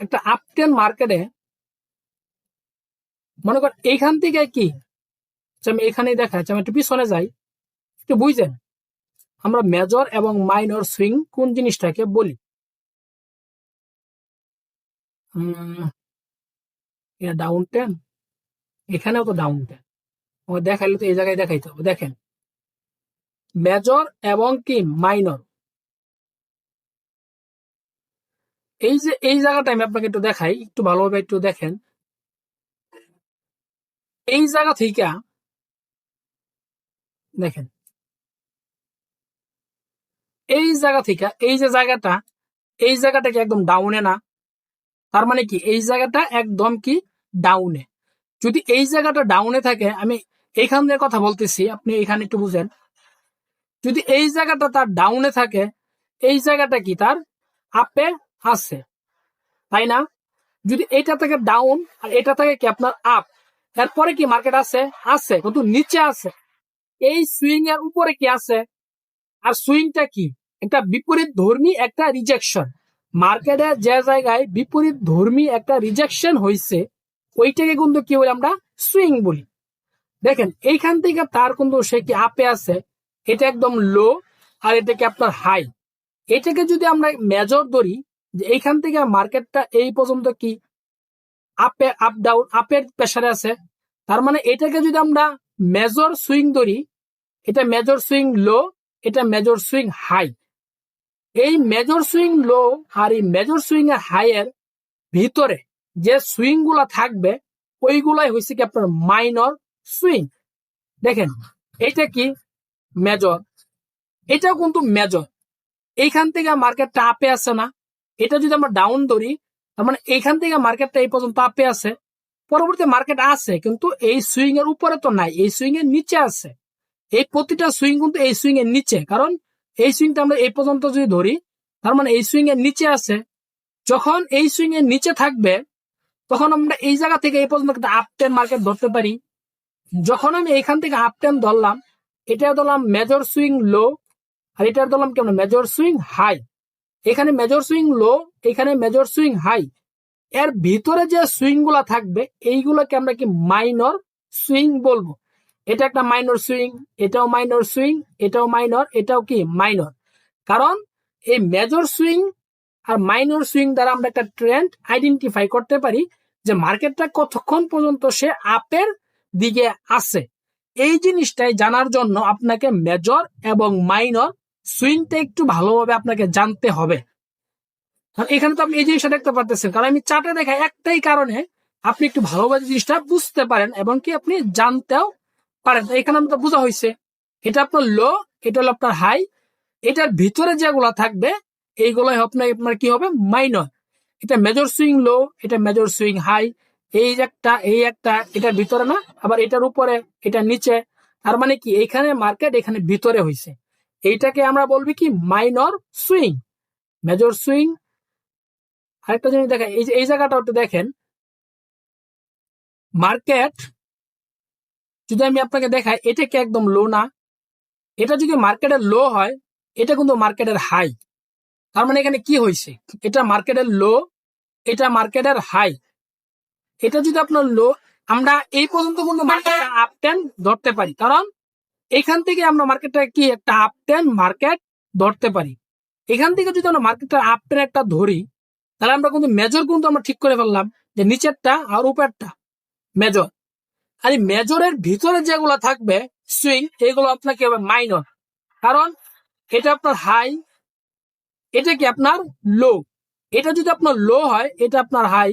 একটা আপটেন মার্কেটে মনে কর এইখান থেকে কি, আমি এখানে দেখাচ্ছি, আমি একটু পিছনে যাই, একটু বুঝছেন আমরা মেজর এবং মাইনর সুইং কোন জিনিসটাকে বলি। ডাউন টেন, এখানেও তো ডাউন টেন, দেখাইলে তো এই জায়গায় দেখাইতে হবে। দেখেন মেজর এবং কি মাইনর, এই যে এই জায়গাটা আমি আপনাকে একটু দেখাই, একটু ভালোভাবে একটু দেখেন। এই জায়গা থেকে দেখেন, এই জায়গা থেকে এই যে জায়গাটা, এই জায়গাটা কি একদম ডাউনে না, তার মানে কি এই জায়গাটা একদম কি ডাউনে। যদি এই জায়গাটা ডাউনে থাকে, আমি এইখান দিয়ে কথা বলতেছি, আপনি এখানে একটু বুঝেন। যদি এই জায়গাটা তার ডাউনে থাকে, এই জায়গাটা কি তার আপে আছে, তাই না? যদি এটা থেকে ডাউন আর এটা থেকে কি আপনার আপ, এরপরে কি মার্কেট আছে? আছে, কিন্তু নিচে আছে। এই সুইং এর উপরে কি আছে? আর সুইংটা কি? একটা বিপরীত ধর্মী একটা রিজেকশন। মার্কেটে যে জায়গায় বিপরীত ধর্মী একটা রিজেকশন হয়েছে, ওইটাকে কিন্তু কি বলি আমরা? সুইং বলি। দেখেন এইখান থেকে তার কিন্তু সে কি আপে আছে, এটা একদম লো, আর এটা কি আপনার হাই। এটাকে যদি আমরা মেজর ধরি, যে এইখান থেকে মার্কেটটা এই পর্যন্ত কি আপে, আপ ডাউন, আপের প্রেসারে আছে, তার মানে এটাকে যদি আমরা মেজর সুইং ধরি, এটা মেজর সুইং লো, এটা মেজর সুইং হাই। এই মেজর সুইং লো আর এই মেজর সুইং এর হাই এর ভিতরে যে সুইং গুলা থাকবে, ওইগুলাই হয়েছে কি আপনার মাইনর সুইং। দেখেন এটা কি মেজর, এটাও কিন্তু মেজর। এইখান থেকে মার্কেটটা আপে আছে না, এটা যদি আমরা ডাউন ধরি, তার মানে এইখান থেকে মার্কেটটা এই পর্যন্ত আপে আছে, পরবর্তী মার্কেট আছে কিন্তু এই সুইং এর উপরে তো নাই, এই সুইং এর নিচে আছে। এই প্রতিটা সুইং কিন্তু এই সুইং এর নিচে, কারণ এই সুইংটা আমরা এই পর্যন্ত যদি ধরি, তার মানে এই সুইং এর নিচে আছে। যখন এই সুইং এর নিচে থাকবে, তখন আমরা এই জায়গা থেকে এই পর্যন্ত একটা আপ টেন মার্কেট ধরতে পারি। যখন আমি এইখান থেকে আপ টেন ধরলাম, এটা ধরলাম মেজর সুইং লো, আর এটা ধরলাম কেমন মেজর সুইং হাই। এখানে মেজর সুইং লো, এখানে মেজর সুইং হাই। এর ভিতরে যে সুইং গুলা থাকবে, এইগুলোকে আমরা কি মাইনর সুইং বলবো। এটা একটা মাইনর সুইং, এটাও মাইনর সুইং, এটাও মাইনর, এটাও কি মাইনর। কারণ এই মেজর সুইং আর মাইনর সুইং দ্বারা আমরা একটা ট্রেন্ড আইডেন্টিফাই করতে পারি, যে মার্কেটটা কতক্ষণ পর্যন্ত সে আপের দিকে আছে। এই জিনিসটাই জানার জন্য আপনাকে মেজর এবং মাইনর সুইংটা একটু ভালোভাবে আপনাকে জানতে হবে। এখানে তো আপনি এই জিনিসটা দেখতে পারতেছেন, কারণ আমি চার্টে দেখাই একটাই কারণে আপনি একটু ভালোভাবে জিনিসটা বুঝতে পারেন এবং কি আপনি জানতেও পারেন। এখানে আমাদের বোঝা হয়েছে, এটা আপনার লো, এটা হলো আপনার হাই, এটার ভিতরে যেগুলো থাকবে এইগুলোই আপনার কি হবে? মাইনর। এটা মেজর সুইং লো, এটা মেজর সুইং হাই, এই একটা এটার ভিতরে না, আবার এটার উপরে, এটা নিচে। তার মানে কি এইখানে মার্কেট এখানে ভিতরে হয়েছে, এইটাকে আমরা বলবি কি মাইনর সুইং। Major swing. আরেকটা জিনিস দেখেন, এই জায়গাটা একটু দেখেন, মার্কেট যদি আমি আপনাকে দেখাই, এটা কি একদম লো না? এটা যদি মার্কেটের লো হয়, এটা কিন্তু মার্কেটের হাই। তার মানে এখানে কি হয়েছে? এটা মার্কেটের লো, এটা মার্কেটের হাই। এটা যদি আপনার লো, আমরা এই পর্যন্ত কিন্তু মার্কেটটা আপ টেন ধরতে পারি, কারণ এখান থেকে আমরা মার্কেটটা কি একটা আপ টেন মার্কেট ধরতে পারি। এখান থেকে যদি আমরা মার্কেটটা আপ টেন একটা ধরি, তাহলে আমরা কিন্তু মেজর কিন্তু আমরা ঠিক করে ফেললাম, যে নিচেরটা আর উপরেরটা মেজর। আর এই মেজরের ভিতরে যেগুলো থাকবে সুইং, এগুলো আপনার কি হবে? মাইনর। কারণ এটা আপনার হাই, এটা কি আপনার লো। এটা যদি আপনার লো হয়, এটা আপনার হাই,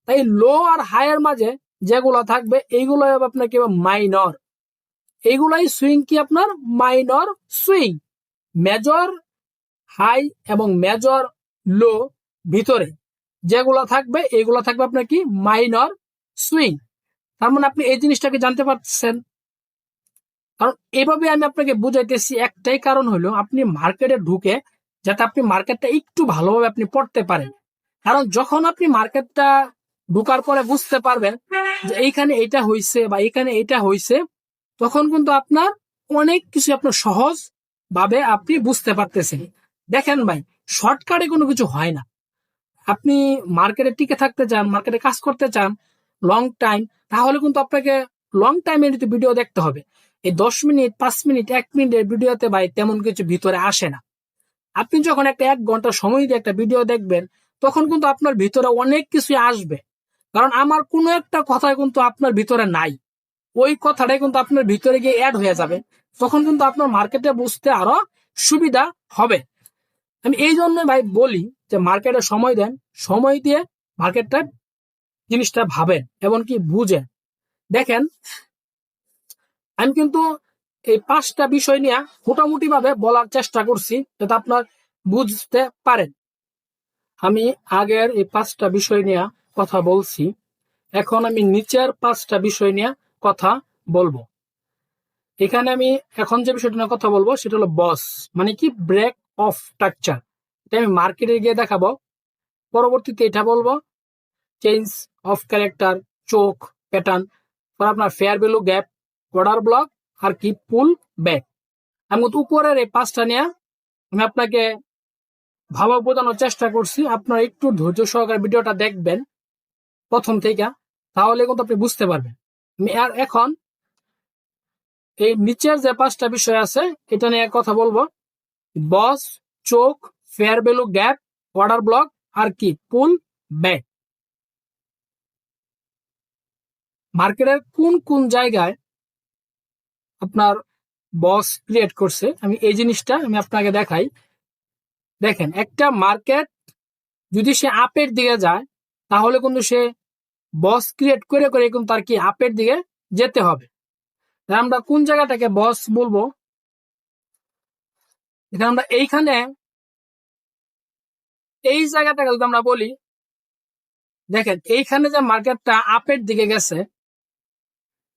তাই লো আর হাই এর মাঝে যেগুলো থাকবে এইগুলো হবে আপনার কি হবে? মাইনর। এইগুলাই সুইং কি আপনার মাইনর সুইং। মেজর হাই এবং মেজর লো ভিতরে যেগুলো থাকবে, এইগুলো থাকবে আপনার কি মাইনর সুইং। তার মানে আপনি এই জিনিসটাকে জানতে পারছেন। কারণ এভাবে আমি আপনাকে বুঝাইতেছি, একটাই কারণ হলো আপনি মার্কেটে ঢুকে যাতে আপনি মার্কেটটা একটু ভালোভাবে আপনি পড়তে পারেন। কারণ যখন আপনি মার্কেটটা ঢুকার পরে বুঝতে পারবেন যে এইখানে এটা হয়েছে বা এখানে এটা হয়েছে, তখন কিন্তু আপনার অনেক কিছু আপনার সহজ ভাবে আপনি বুঝতে পারতেছেন। দেখেন ভাই, শর্টকাটে কোনো কিছু হয় না। আপনি মার্কেটে টিকে থাকতে চান, মার্কেটে কাজ করতে চান লং টাইম, তাহলে কিন্তু আপনাকে লং টাইমের ভিডিও দেখতে হবে। এই 10 মিনিট, 5 মিনিট, 1 মিনিটের ভিডিওতে ভাই তেমন কিছু ভিতরে আসে না। আপনি যখন একটা 1 ঘন্টা সময় দিয়ে একটা ভিডিও দেখবেন, তখন কিন্তু আপনার ভিতরে অনেক কিছু আসবে। কারণ আমার কোনো একটা কথা কিন্তু আপনার ভিতরে নাই, ওই কথাটাই কিন্তু আপনার ভিতরে গিয়ে অ্যাড হয়ে যাবে। তখন কিন্তু আপনার মার্কেটে বুঝতে আরো সুবিধা হবে। আমি এই জন্য ভাই বলি যে মার্কেটে সময় দেন, সময় দিয়ে মার্কেটটা জিনিসটা ভাবেন এবং কি বুঝেন। দেখেন আমি কিন্তু এই 5টা বিষয় নিয়ে মোটামুটি ভাবে বলার চেষ্টা করছি, যাতে আপনার বুঝতে পারেন। আমি আগের এই 5টা বিষয় নিয়ে কথা বলছি, এখন আমি নিচের 5টা বিষয় নিয়ে কথা বলবো। এখানে আমি এখন যে বিষয়টা নিয়ে কথা বলবো সেটা হলো বস, মানে কি ব্রেক অফ স্ট্রাকচার। এটা আমি মার্কেটে গিয়ে দেখাবো, পরবর্তীতে এটা বলবো change of character, CHoCH, pattern, পর আপনার fair value gap, order block, আর কি পুল ব্যাক। আমি উপরের এই পাঁচটা নিয়ে আমি আপনাকে ভালো বোঝানোর চেষ্টা করছি। আপনারা একটু ধৈর্য সহকারে ভিডিওটা দেখবেন প্রথম থেকে, তাহলে কিন্তু আপনি বুঝতে পারবেন। আমি আর এখন এই নিচের যে পাঁচটা বিষয় আছে এটা নিয়ে কথা বলবো। BOS, CHoCH, fair value gap, order block, আর কি পুল ব্যাক। মার্কেটের কোন কোন জায়গায় আপনার বস ক্রিয়েট করছে আমি এই জিনিসটা আমি আপনাকে দেখাই। দেখেন, একটা মার্কেট যদি সে আপের দিকে যায় তাহলে কিন্তু সে বস ক্রিয়েট করে করে কিন্তু তার কি আপের দিকে যেতে হবে। আমরা কোন জায়গাটাকে বস বলবো, এখানে আমরা এইখানে এই জায়গাটাকে যদি আমরা বলি, দেখেন এইখানে যে মার্কেটটা আপের দিকে গেছে,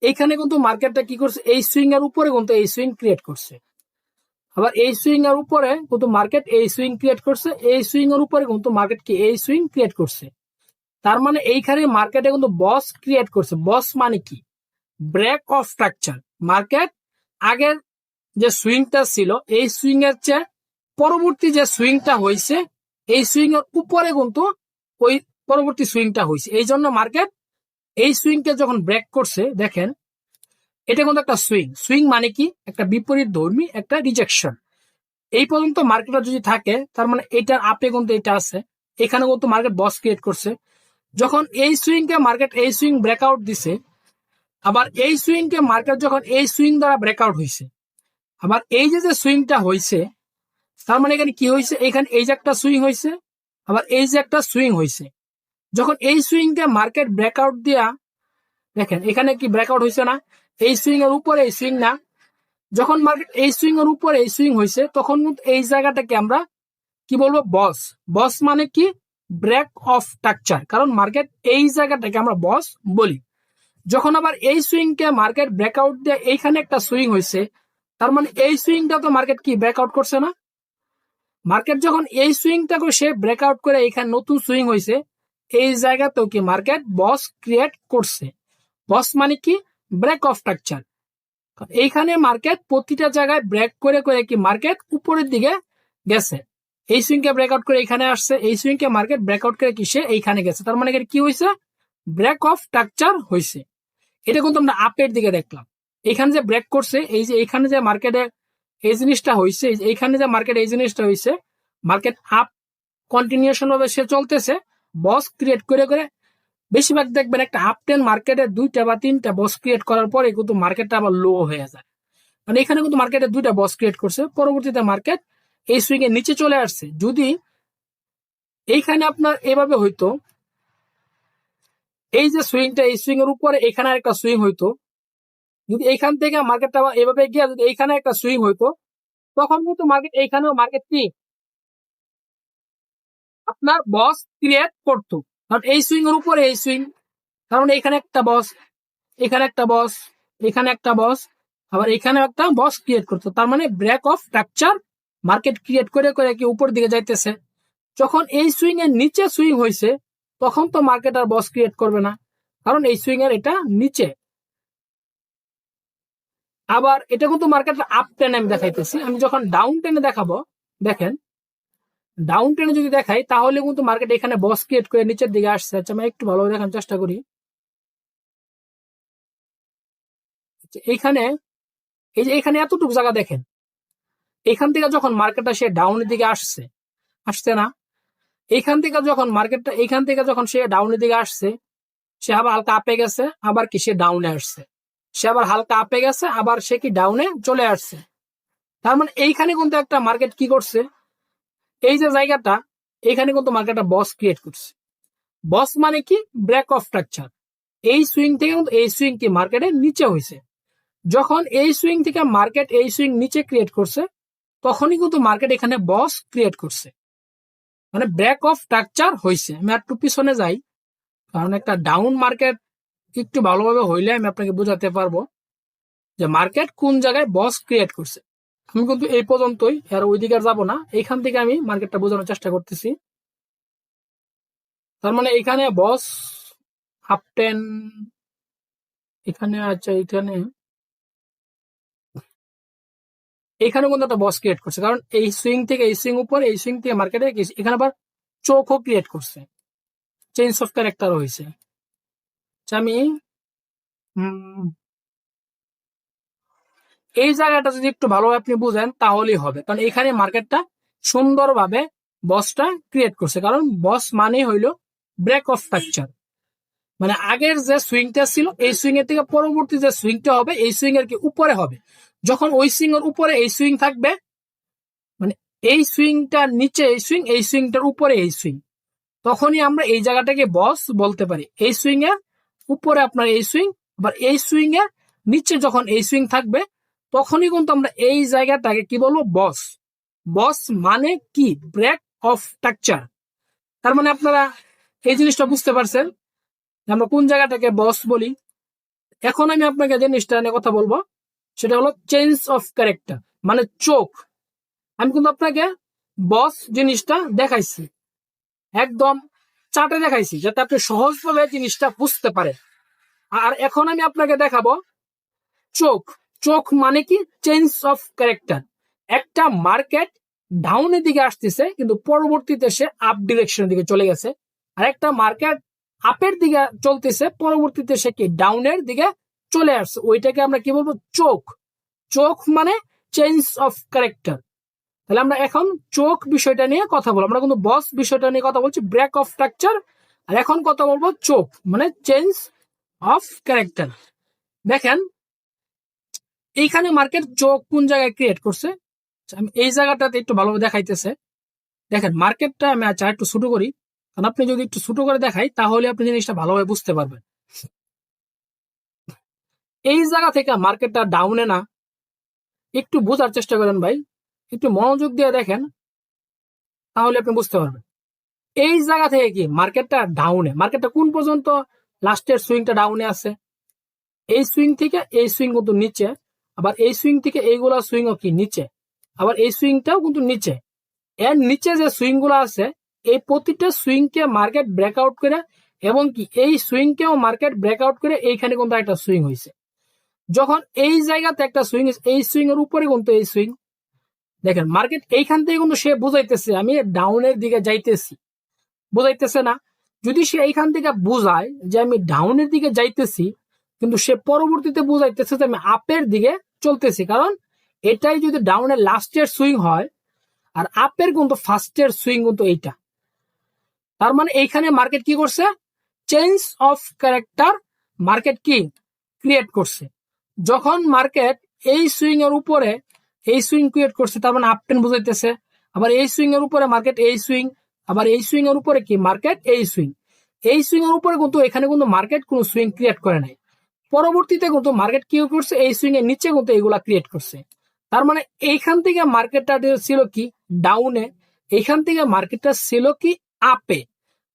এইখানে কিন্তু মার্কেটটা কি করছে, এই সুইং এর উপরে কিন্তু এই সুইং ক্রিয়েট করছে। আবার এই সুইং এর উপরে কিন্তু মার্কেট এই সুইং ক্রিয়েট করছে, এই সুইং এর উপরে কিন্তু মার্কেট কি এই সুইং ক্রিয়েট করছে। তার মানে এইখানে মার্কেটে কিন্তু বস ক্রিয়েট করছে। বস মানে কি ব্রেক অফ স্ট্রাকচার। মার্কেট আগের যে সুইংটা ছিল এই সুইং এর চেয়ে পরবর্তী যে সুইংটা হয়েছে এই সুইং এর উপরে কিন্তু ওই পরবর্তী সুইংটা হয়েছে। এই জন্য মার্কেট এই সুইংকে যখন ব্রেক করছে, দেখেন এটা কিন্তু একটা সুইং। সুইং মানে কি একটা বিপরীত ধর্মী একটা রিজেকশন। এই পর্যন্ত মার্কেটটা যদি থাকে তার মানে এটার আপে কিন্তু এটা আছে, এখানে কিন্তু মার্কেট বস ক্রিয়েট করছে। যখন এই সুইং কে মার্কেট এই সুইং ব্রেকআউট দিছে, আবার এই সুইং কে মার্কেট যখন এই সুইং দ্বারা ব্রেকআউট হয়েছে, আবার এই যে সুইংটা হয়েছে, তার মানে এখানে কি হয়েছে, এখানে এই যে একটা সুইং হয়েছে, আবার এই যে একটা সুইং হয়েছে। যখন এই সুইং কে মার্কেট ব্রেকআউট দিয়া, দেখেন এখানে কি ব্রেকআউট হয়েছে না, এই সুইং এর উপরে এই সুইং না, যখন মার্কেট এই সুইং এর উপরে এই সুইং হয়েছে তখন কিন্তু এই জায়গাটাকে আমরা কি বলবো বস। বস মানে কি ব্রেক অফ স্ট্রাকচার, কারণ মার্কেট এই জায়গাটাকে আমরা বস বলি। যখন আবার এই সুইং কে মার্কেট ব্রেকআউট দিয়ে এইখানে একটা সুইং হয়েছে, তার মানে এই সুইংটা তো মার্কেট কি ব্রেকআউট করছে না। মার্কেট যখন এই সুইংটাকে সে ব্রেকআউট করে এখানে নতুন সুইং হয়েছে, এই জায়গাতেও কি মার্কেট বস ক্রিয়েট করছে। বস মানে কি ব্রেক অফ স্ট্রাকচার। এইখানে মার্কেট প্রতিটা জায়গায় ব্রেক করে করে কি মার্কেট উপরের দিকে গেছে। এই সুইংকে ব্রেকআউট করে এখানে আসছে, এই সুইংকে মার্কেট ব্রেকআউট করে কি সে এইখানে গেছে। তার মানে কি হয়েছে ব্রেক অফ স্ট্রাকচার হয়েছে। এটা কিন্তু আমরা আপের দিকে দেখলাম। এখানে যে ব্রেক করছে, এই যে এখানে যে মার্কেটে এই জিনিসটা হয়েছে, এইখানে যে মার্কেট এই জিনিসটা হয়েছে, মার্কেট আপ কন্টিনিউশন ভাবে সে চলতেছে বস ক্রিয়েট করে করে। বেশিরভাগ দেখবেন একটা আপ টেন মার্কেটে দুইটা বা তিনটা বস ক্রিয়েট করার পরে কিন্তু মার্কেটটা আবার লো হয়ে যায়। মানে এখানে কিন্তু মার্কেটে দুইটা বস ক্রিয়েট করছে, পরবর্তীতে মার্কেট এই সুইং এর নিচে চলে আসছে। যদি এইখানে আপনার এভাবে হইতো, এই যে সুইংটা এই সুইং এর উপরে এখানে একটা সুইং হইতো, যদি এইখান থেকে মার্কেটটা এভাবে গিয়ে যদি এইখানে একটা সুইং হইতো, তখন কিন্তু মার্কেট এইখানেও মার্কেট কি আপনার বস ক্রিয়েট করতো। কারণ এই সুইং এর উপরে এই সুইং, কারণ এখানে একটা বস, এখানে একটা বস, এখানে একটা বস, আবার এখানে একটা বস ক্রিয়েট করতো। তার মানে break of structure market create করে করে কি উপর দিকে যাইতেছে। যখন এই সুইং এর নিচে সুইং হয়েছে তখন তো মার্কেট আর বস ক্রিয়েট করবে না, কারণ এই সুইং এর এটা নিচে। আবার এটা কিন্তু মার্কেট আপ টেনে আমি দেখাইতেছি। আমি যখন ডাউন টেনে দেখাবো, দেখেন ডাউন টেনে যদি দেখাই তাহলে কিন্তু মার্কেট এখানে বস ক্রিয়েট করে নিচের দিকে আসছে। আচ্ছা আমি একটু ভালোভাবে দেখার চেষ্টা করি। এইখানে এই যে এখানে এতটুকু জায়গা দেখেন, এখান থেকে যখন মার্কেটটা সে ডাউনের দিকে আসছে, আসছে না, এইখান থেকে যখন মার্কেটটা এইখান থেকে যখন সে ডাউনের দিকে আসছে, সে আবার হালকা আপে গেছে, আবার কি সে ডাউনে আসছে, সে আবার হালকা আপে গেছে, আবার সে কি ডাউনে চলে আসছে। তার মানে এইখানে কিন্তু একটা মার্কেট কি করছে, এই যে জায়গাটা এখানে কিন্তু মার্কেটটা বস ক্রিয়েট করছে। বস মানে কি ব্রেক অফ স্ট্রাকচার। এই সুইং থেকে কিন্তু এই সুইং কি মার্কেটের নিচে হয়েছে। যখন এই সুইং থেকে মার্কেট এই সুইং নিচে ক্রিয়েট করছে তখনই কিন্তু মার্কেট এখানে বস ক্রিয়েট করছে, মানে ব্রেক অফ স্ট্রাকচার হয়েছে। আমি একটু পিছনে যাই, কারণ একটা ডাউন মার্কেট একটু ভালোভাবে হইলে আমি আপনাকে বোঝাতে পারবো। যে মার্কেট কোন জায়গায় বস ক্রিয়েট করছে। আমি কিন্তু এই পর্যন্তই, আর ওইদিকে আর যাবো না, এইখান থেকে আমি মার্কেটটা বোঝানোর চেষ্টা করতেছি। তার মানে এখানে বস আপ টেন, এখানে আচ্ছা এখানে কিন্তু একটা বস ক্রিয়েট করছে, কারণ এই সুইং থেকে এই সুইং উপরে, এই সুইং থেকে মার্কেটে এখানে আবার চোখও ক্রিয়েট করছে, চেঞ্জ অফ ক্যারেক্টার হয়েছে। আমি এই জায়গাটা যদি একটু ভালোভাবে আপনি বুঝেন তাহলেই হবে, কারণ এখানে মার্কেটটা সুন্দরভাবে বসটা ক্রিয়েট করছে, কারণ বস মানে হইলো ব্রেক অফ স্ট্রাকচার। মানে আগের যে সুইংটা ছিল এই সুইং এর থেকে পরবর্তী যে সুইংটা হবে এই সুইং এর কি উপরে হবে। যখন ওই সুইং এর উপরে এই সুইং থাকবে, মানে এই সুইংটার নিচে এই সুইং, এই সুইংটার উপরে এই সুইং, তখনই আমরা এই জায়গাটাকে বস বলতে পারি। এই সুইং এর উপরে আপনার এই সুইং, আবার এই সুইং এর নিচে যখন এই সুইং থাকবে তখনই কিন্তু আমরা এই জায়গাটাকে কি বলবো, বস। বস মানে কি, ব্রেক অফ স্ট্রাকচার। তার মানে আপনারা এই জিনিসটা বুঝতে পারছেন আমরা কোন জায়গাটাকে বস বলি। এখন আমি আপনাকে যে জিনিসটা নিয়ে কথা বলবো সেটা হলো চেঞ্জ অফ ক্যারেক্টার, মানে চোখ। আমি কিন্তু আপনাকে বস জিনিসটা দেখাইছি, একদম চাটে দেখাইছি, যাতে আপনি সহজভাবে জিনিসটা বুঝতে পারেন। আর এখন আমি আপনাকে দেখাবো চোখ। চোখ মানে কি, চেঞ্জ অফ ক্যারেক্টার। একটা মার্কেট ডাউনের দিকে আসতেছে কিন্তু পরবর্তীতে সে আপ ডিরেকশনের দিকে চলে গেছে, আর একটা মার্কেট আপের দিকে চলতেছে, পরবর্তীতে সে কি ডাউনের দিকে চলে আসছে, ওইটাকে আমরা কি বলবো, চোখ। চোখ মানে চেঞ্জ অফ ক্যারেক্টার। তাহলে আমরা এখন চোখ বিষয়টা নিয়ে কথা বলবো। আমরা কিন্তু বস বিষয়টা নিয়ে কথা বলছি, ব্রেক অফ স্ট্রাকচার, আর এখন কথা বলবো চোখ মানে চেঞ্জ অফ ক্যারেক্টার। দেখেন এইখানে মার্কেট চোখ কোন জায়গায় ক্রিয়েট করছে, আমি এই জায়গাটাতে একটু ভালোভাবে দেখাইতেছে। দেখেন মার্কেটটা আমি আচ্ছা একটু ছোট করি, কারণ আপনি যদি একটু ছোট করে দেখাই তাহলে আপনি জিনিসটা ভালোভাবে বুঝতে পারবেন। এই জায়গা থেকে মার্কেটটা ডাউনে না, একটু বোঝার চেষ্টা করেন ভাই, একটু মনোযোগ দিয়ে দেখেন তাহলে আপনি বুঝতে পারবেন। এই জায়গা থেকে কি মার্কেটটা ডাউনে, মার্কেটটা কোন পর্যন্ত লাস্টের সুইংটা ডাউনে আছে, এই সুইং থেকে এই সুইং কিন্তু নিচে, আবার এই সুইং থেকে এইগুলা সুইংও কি নিচে, আবার এই সুইংটাও কিন্তু নিচে। এর নিচে যে সুইং গুলো আছে এই প্রতিটা সুইং কে মার্কেট ব্রেকআউট করে, এবং কি এই সুইং কেও মার্কেট ব্রেকআউট করে এইখানে কিন্তু একটা সুইং হয়েছে। যখন এই জায়গাতে একটা সুইং, এই সুইং এর উপরে কিন্তু এই সুইং, দেখেন মার্কেট এইখান থেকে কিন্তু সে বুঝাইতেছে আমি ডাউনের দিকে যাইতেছি, বুঝাইতেছে না? যদি সে এইখান থেকে বুঝায় যে আমি ডাউনের দিকে যাইতেছি, কিন্তু সে পরবর্তীতে বুঝাইতেছে যে আমি আপের দিকে চলতেছি, কারণ এটাই যদি ডাউনের লাস্টের সুইং হয়, আর আপের কিন্তু ফার্স্টের সুইং কিন্তু এইটা। তার মানে এইখানে মার্কেট কি করছে, চেঞ্জ অফ ক্যারেক্টার মার্কেট কি ক্রিয়েট করছে। যখন মার্কেট এই সুইং এর উপরে এই সুইং ক্রিয়েট করছে, তার মানে আপ টেন বুঝাইতেছে। আবার এই সুইং এর উপরে মার্কেট এই সুইং, আবার এই সুইং এর উপরে কি মার্কেট এই সুইং। এই সুইং এর উপরে কিন্তু এখানে কিন্তু মার্কেট কোনো সুইং ক্রিয়েট করে নাই, পরবর্তীতে কিন্তু মার্কেট কি করছে, এই সুইং এর নিচে কিন্তু এগুলা ক্রিয়েট করছে। তার মানে এইখান থেকে মার্কেটটা ছিল কি ডাউনে, এইখান থেকে মার্কেটটা ছিল কি আপে,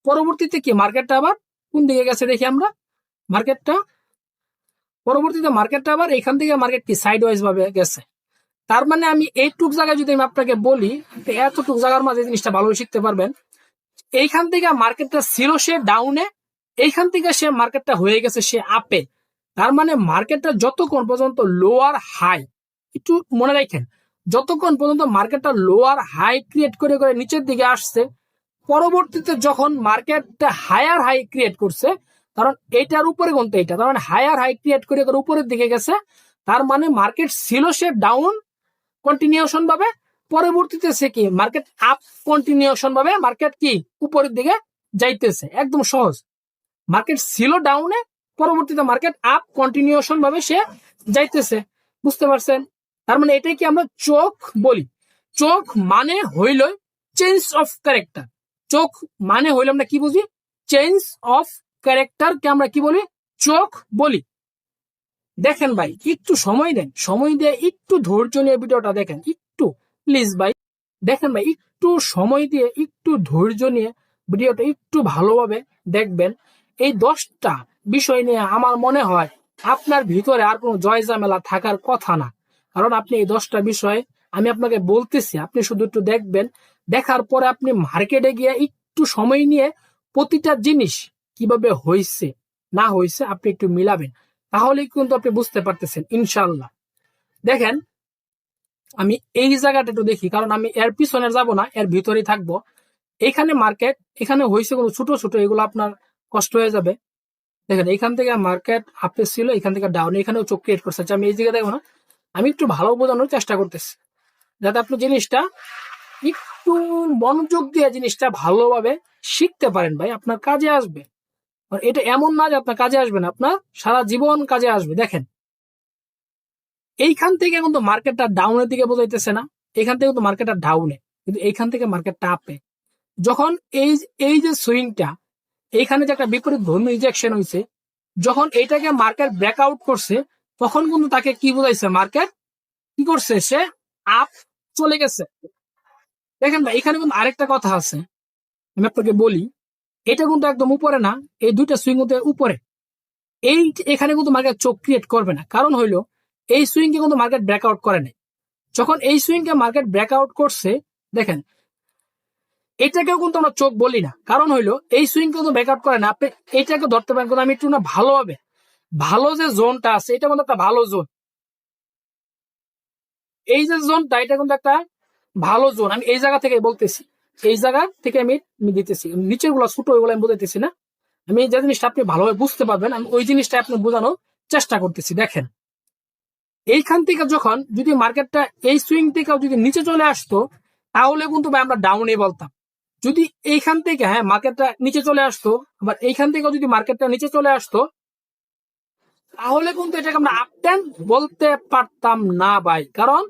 পরবর্তীতে কি মার্কেটটা আবার কোন দিকে গেছে দেখি আমরা, মার্কেটটা পরবর্তীতে মার্কেটটা আবার এখান থেকে মার্কেট কি সাইড ওয়াইজ ভাবে গেছে। তার মানে আমি এইটুক জায়গায় যদি আমি আপনাকে বলি, এতটুক জায়গার মাঝে জিনিসটা ভালোভাবে শিখতে পারবেন। এইখান থেকে মার্কেটটা ছিল সে ডাউনে, এইখান থেকে সে মার্কেটটা হয়ে গেছে সে আপে। তার মানে মার্কেটটা যতক্ষণ পর্যন্ত লোয়ার হাই, একটু মনে রাখেন, যতক্ষণ পর্যন্ত মার্কেটটা লোয়ার হাই ক্রিয়েট করে করে নিচের দিকে আসছে, পরবর্তীতে যখন মার্কেটটা হায়ার হাই ক্রিয়েট করছে, কারণ এইটার উপরে কিন্তু এইটা, তার মানে হায়ার হাই ক্রিয়েট করে করে উপরের দিকে গেছে, তার মানে মার্কেট ছিল সে ডাউন কন্টিনিউশন ভাবে, পরবর্তীতে সে কি মার্কেট আপ কন্টিনিউশন ভাবে মার্কেট কি উপরের দিকে যাইতেছে। একদম সহজ, মার্কেট ছিল ডাউনে, পরবর্তীতে মার্কেট আপ কন্টিনিউশন ভাবে সে যাইতেছে, বুঝতে পারছেন? তার মানে এটাই কি আমরা চোখ বলি। চোখ মানে হইল চেঞ্জ অফ ক্যারেক্টার। চোখ মানে হইল আমরা কি বুঝি, চেঞ্জ অফ ক্যারেক্টার কে আমরা কি বলি, চোখ বলি। দেখেন ভাই একটু সময় দেন, সময় দিয়ে একটু ধৈর্য নিয়ে ভিডিওটা দেখেন, একটু প্লিজ ভাই দেখেন ভাই, একটু সময় দিয়ে একটু ধৈর্য নিয়ে ভিডিওটা একটু ভালোভাবে দেখবেন। এই 10টা বিষয় নিয়ে আমার মনে হয় আপনার ভিতরে আর কোনো জয় ঝামেলা থাকার কথা না। কারণ আপনি এই 10টা বিষয় আমি আপনাকে বলতেছি, আপনি শুধু একটু দেখবেন, দেখার পরে আপনি মার্কেটে গিয়ে একটু সময় নিয়ে প্রতিটা জিনিস কিভাবে হয়েছে না হয়েছে আপনি একটু মিলাবেন, তাহলেই কিন্তু আপনি বুঝতে পারতেছেন ইনশাল্লাহ। দেখেন আমি এই জায়গাটা একটু দেখি, কারণ আমি এর পিছনে যাব না, এর ভিতরেই থাকবো। এখানে মার্কেট, এখানে হয়েছে কোনো ছোট ছোট, এগুলো আপনার কষ্ট হয়ে যাবে। দেখেন এখান থেকে মার্কেট আপে ছিল, এখান থেকে ডাউন, এখানেও চোখ ক্রিয়েট করছে। আমি এই জায়গায় দেখবো না, আমি একটু ভালো বোঝানোর চেষ্টা করতেছি যাতে আপনি জিনিসটা একটু মনোযোগ দিয়ে জিনিসটা ভালোভাবে শিখতে পারেন ভাই, আপনার কাজে আসবে। এটা এমন না যে আপনার কাজে আসবে না, আপনার সারা জীবন কাজে আসবে। দেখেন এইখান থেকে কিন্তু মার্কেটটা ডাউনের দিকে বোঝাইতেছে না, এখান থেকে কিন্তু মার্কেটটা ডাউনে, কিন্তু এইখান থেকে মার্কেটটা আপে। যখন এই এই যে সুইংটা, এইখানে যে একটা বিপরীত ধর্মী ইনজেকশন হয়েছে, যখন এইটাকে মার্কেট ব্রেকআউট করছে, তখন কিন্তু তাকে কি বোঝাইছে, মার্কেট কি করছে, সে আপ চলে গেছে। দেখেন ভাই এখানে কিন্তু আরেকটা কথা আছে, আমি আপনাকে বলি, এটা কিন্তু একদম উপরে না, এই দুইটা সুইং কিন্তু উপরে। এই এখানে কিন্তু মার্কেট চোখ ক্রিয়েট করবে না, কারণ হইলো এই সুইং কে কিন্তু মার্কেট ব্রেকআউট করে নাই। যখন এই সুইং কে মার্কেট ব্রেকআউট করছে, দেখেন এটাকেও কিন্তু আমরা চোখ বলি না, কারণ হইলো এই সুইং কিন্তু ব্রেকআউট করে না। আপনি এটাকে ধরতে পারেন, কিন্তু আমি একটু না ভালোভাবে, ভালো যে জোনটা আছে এটা কিন্তু একটা ভালো জোন, এই যে জোনটা এটা কিন্তু একটা ভালো জোন। আমি এই জায়গা থেকে বলতেছি, এই জায়গা থেকে আমি দিতেছি, নিচের গুলো ছোট ওইগুলো আমি বোঝাইতেছি না। আমি যে জিনিসটা আপনি ভালোভাবে বুঝতে পারবেন, আমি ওই জিনিসটা আপনি বোঝানোর চেষ্টা করতেছি। দেখেন এইখান থেকে যখন যদি মার্কেটটা এই সুইং থেকে যদি নিচে চলে আসতো, তাহলে কিন্তু আমরা ডাউনে বলতাম। যদি এইখান থেকে হ্যাঁ মার্কেটটা নিচে চলে আসতো, আবার এইখান থেকে যদি মার্কেটটা নিচে চলে আসতো, তাহলে কিন্তু এটাকে আমরা আপ ট্রেন্ড বলতে পারতাম না ভাই, কারণ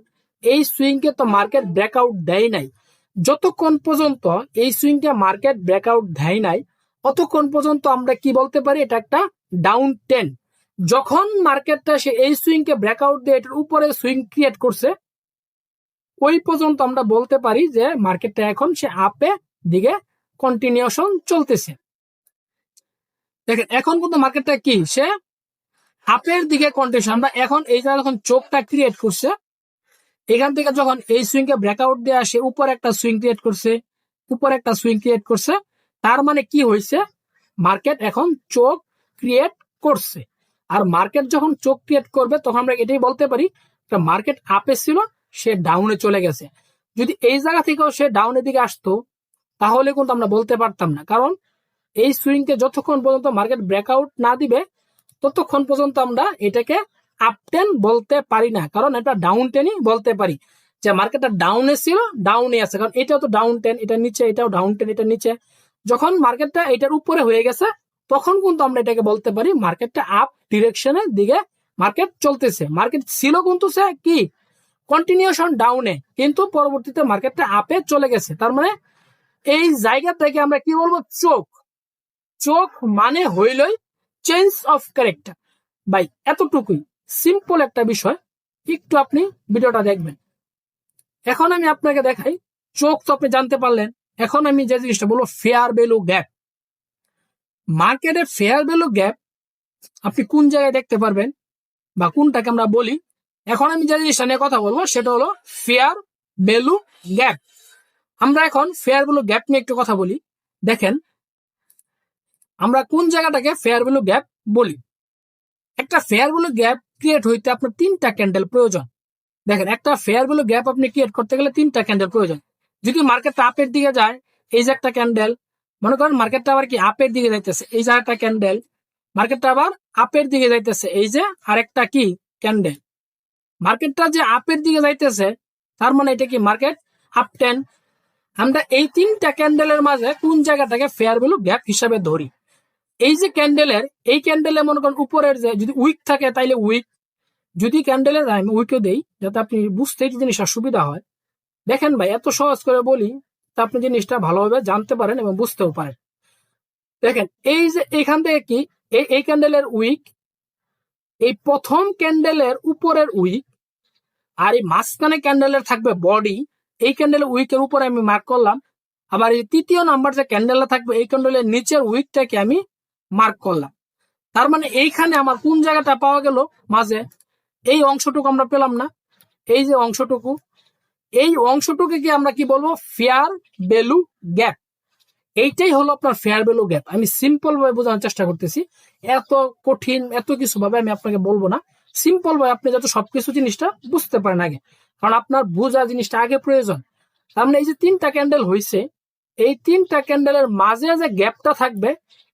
এই সুইং কে তো মার্কেট ব্রেকআউট দেয় নাই। যতক্ষণ পর্যন্ত এই সুইং কে মার্কেট ব্রেকআউট দেয় নাই, ততক্ষণ পর্যন্ত আমরা কি বলতে পারি, এটা একটা ডাউন ট্রেন্ড। যখন মার্কেটটা সে এই সুইং কে ব্রেকআউট দিয়ে এটার উপরে সুইং ক্রিয়েট করছে, ওই পর্যন্ত আমরা বলতে পারি যে মার্কেটটা এখন সে আপে দিকে কন্টিনিউশন চলতেছে। দেখেন এখন কিন্তু মার্কেটটা কি, সে আপের দিকে কন্টিনিউশন। আমরা এখন এই জায়গায় যখন চোখটা ক্রিয়েট করছে, এখান থেকে যখন এই সুইং কে ব্রেকআউট দিয়ে আসে, উপর একটা সুইং ক্রিয়েট করছে, উপর একটা সুইং ক্রিয়েট করছে, তার মানে কি হয়েছে, মার্কেট এখন চোখ ক্রিয়েট করছে। আর মার্কেট যখন চোখ ক্রিয়েট করবে, তখন আমরা এটাই বলতে পারি মার্কেট আপে ছিল, সে ডাউনে চলে গেছে। যদি এই জায়গা থেকেও সে ডাউনের দিকে আসতো, তাহলে কিন্তু আমরা বলতে পারতাম না, কারণ এই সুইং কে যতক্ষণ পর্যন্ত মার্কেট ব্রেকআউট না দিবে, ততক্ষণ পর্যন্ত আমরা এটাকে আপ টেন বলতে পারি না, কারণ এটা ডাউন টেনই বলতে পারি। যে মার্কেটটা ডাউনে ছিল, ডাউনে আছে, কারণ এটাও তো ডাউন টেন, এটা নিচে, এটাও ডাউন টেন, এটা নিচে। যখন মার্কেটটা এটার উপরে হয়ে গেছে, তখন কিন্তু আমরা এটাকে বলতে পারি মার্কেটটা আপ ডিরেকশনের দিকে মার্কেট চলতেছে। মার্কেট ছিল কিন্তু সে কি কন্টিনিউশন ডাউনে, কিন্তু পরবর্তীতে মার্কেটটা আপে চলে গেছে। তার মানে এই জায়গা থেকে আমরা কি বলবো, চোখ, চোখ মানে হইলই চেঞ্জ অফ ক্যারেক্টার। ভাই এতটুকুই সিম্পল একটা বিষয়, একটু আপনি ভিডিওটা দেখবেন। এখন আমি আপনাকে দেখাই, চোখ তো আপনি জানতে পারলেন। এখন আমি যে জিনিসটা বলবো, ফেয়ার ভ্যালু গ্যাপ। মার্কেটে ফেয়ার ভ্যালু গ্যাপ আপনি কোন জায়গায় দেখতে পারবেন বা কোনটাকে আমরা বলি, এখন আমি যে জিনিসটা নিয়ে কথা বলবো সেটা হলো ফেয়ার ভ্যালু গ্যাপ। আমরা এখন ফেয়ার ভ্যালু গ্যাপ নিয়ে একটু কথা বলি। দেখেন আমরা কোন জায়গাটাকে ফেয়ার ভ্যালু গ্যাপ বলি। একটা ফেয়ার ভ্যালু গ্যাপ ক্রিয়েট হইতে আপনার 3টা ক্যান্ডেল প্রয়োজন। দেখেন একটা ফেয়ার ভ্যালু গ্যাপ আপনি ক্রিয়েট করতে গেলে 3টা ক্যান্ডেল প্রয়োজন। যদি মার্কেটটা আপের দিকে যায়, এই যে একটা ক্যান্ডেল, মনে করেন মার্কেটটা আবার কি আপের দিকে যাইতেছে, এই যে একটা ক্যান্ডেল, মার্কেটটা আবার আপের দিকে যাইতেছে, এই যে আরেকটা কি ক্যান্ডেল। মার্কেটটা যে আপের দিকে যাইতেছে, তার মানে এটা কি মার্কেট আপ টেন। আমরা এই 3টা ক্যান্ডেলের মাঝে কোন জায়গাটাকে ফেয়ার ভ্যালু গ্যাপ হিসাবে ধরি। এই যে ক্যান্ডেলের, এই ক্যান্ডেলে মনে করেন উপরের যে যদি উইক থাকে তাইলে উইক, যদি ক্যান্ডেলের আমি উইকও দেই যাতে আপনি বুঝতে জিনিসটা সুবিধা হয়। দেখেন ভাই এত সহজ করে বলি, তা আপনি জিনিসটা ভালোভাবে জানতে পারেন এবং বুঝতেও পারেন। দেখেন এই যে এখান থেকে কি এই ক্যান্ডেলের উইক, এই প্রথম ক্যান্ডেলের উপরের উইক, আর এই মাঝখানে ক্যান্ডেলের থাকবে বডি, এই ক্যান্ডেলের উইকের উপরে আমি মার্ক করলাম। আবার এই তৃতীয় নাম্বার যে ক্যান্ডেলটা থাকবে, এই ক্যান্ডেলের নিচের উইকটাকে আমি মার্ক করলাম। তার মানে এইখানে আমার কোন জায়গাটা পাওয়া গেল, মাঝে এই অংশটুকু আমরা পেলাম না, এই যে অংশটুকু, এই অংশটুকুকে কি আমরা কি বলবো, ফেয়ার ভ্যালু গ্যাপ। এইটাই হলো আপনার ফেয়ার ভ্যালু গ্যাপ। আমি সিম্পল ভাবে বোঝানোর চেষ্টা করতেছি, এত কঠিন এত কিছু ভাবে আমি আপনাকে বলবো না, সিম্পল ভাবে আপনি যাতে সবকিছু জিনিসটা বুঝতে পারেন আগে, কারণ আপনার বোঝা জিনিসটা আগে প্রয়োজন। তার মানে এই যে তিনটা ক্যান্ডেল হয়েছে, এই তিনটা ক্যান্ডেলের মাঝে যে গ্যাপটা থাকবে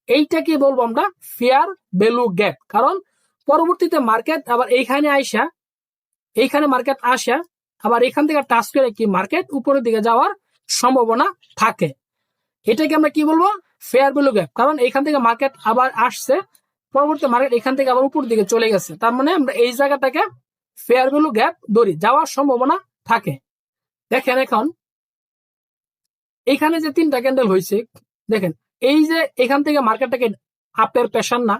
এইটাকে বলবো আমরা ফেয়ার ভ্যালু গ্যাপ। কারণ পরবর্তীতে মার্কেট আবার এইখানে আইসা, এইখানে মার্কেট আসা, আবার এখান থেকে টাচ করে কি মার্কেট উপরের দিকে যাওয়ার সম্ভাবনা থাকে। এটাকে আমরা কি বলবো, ফেয়ার ভ্যালু গ্যাপ। কারণ এখান থেকে মার্কেট আবার আসছে, পরবর্তী মার্কেট এখান থেকে আবার উপর দিকে চলে গেছে, তার মানে আমরা এই জায়গাটাকে ফেয়ার ভ্যালু গ্যাপ ধরি, যাওয়ার সম্ভাবনা থাকে। দেখেন এখন এখানে যে তিনটা ক্যান্ডেল হয়েছে, দেখেন এই যে এখান থেকে মার্কেটটাকে আপের প্রেশার না,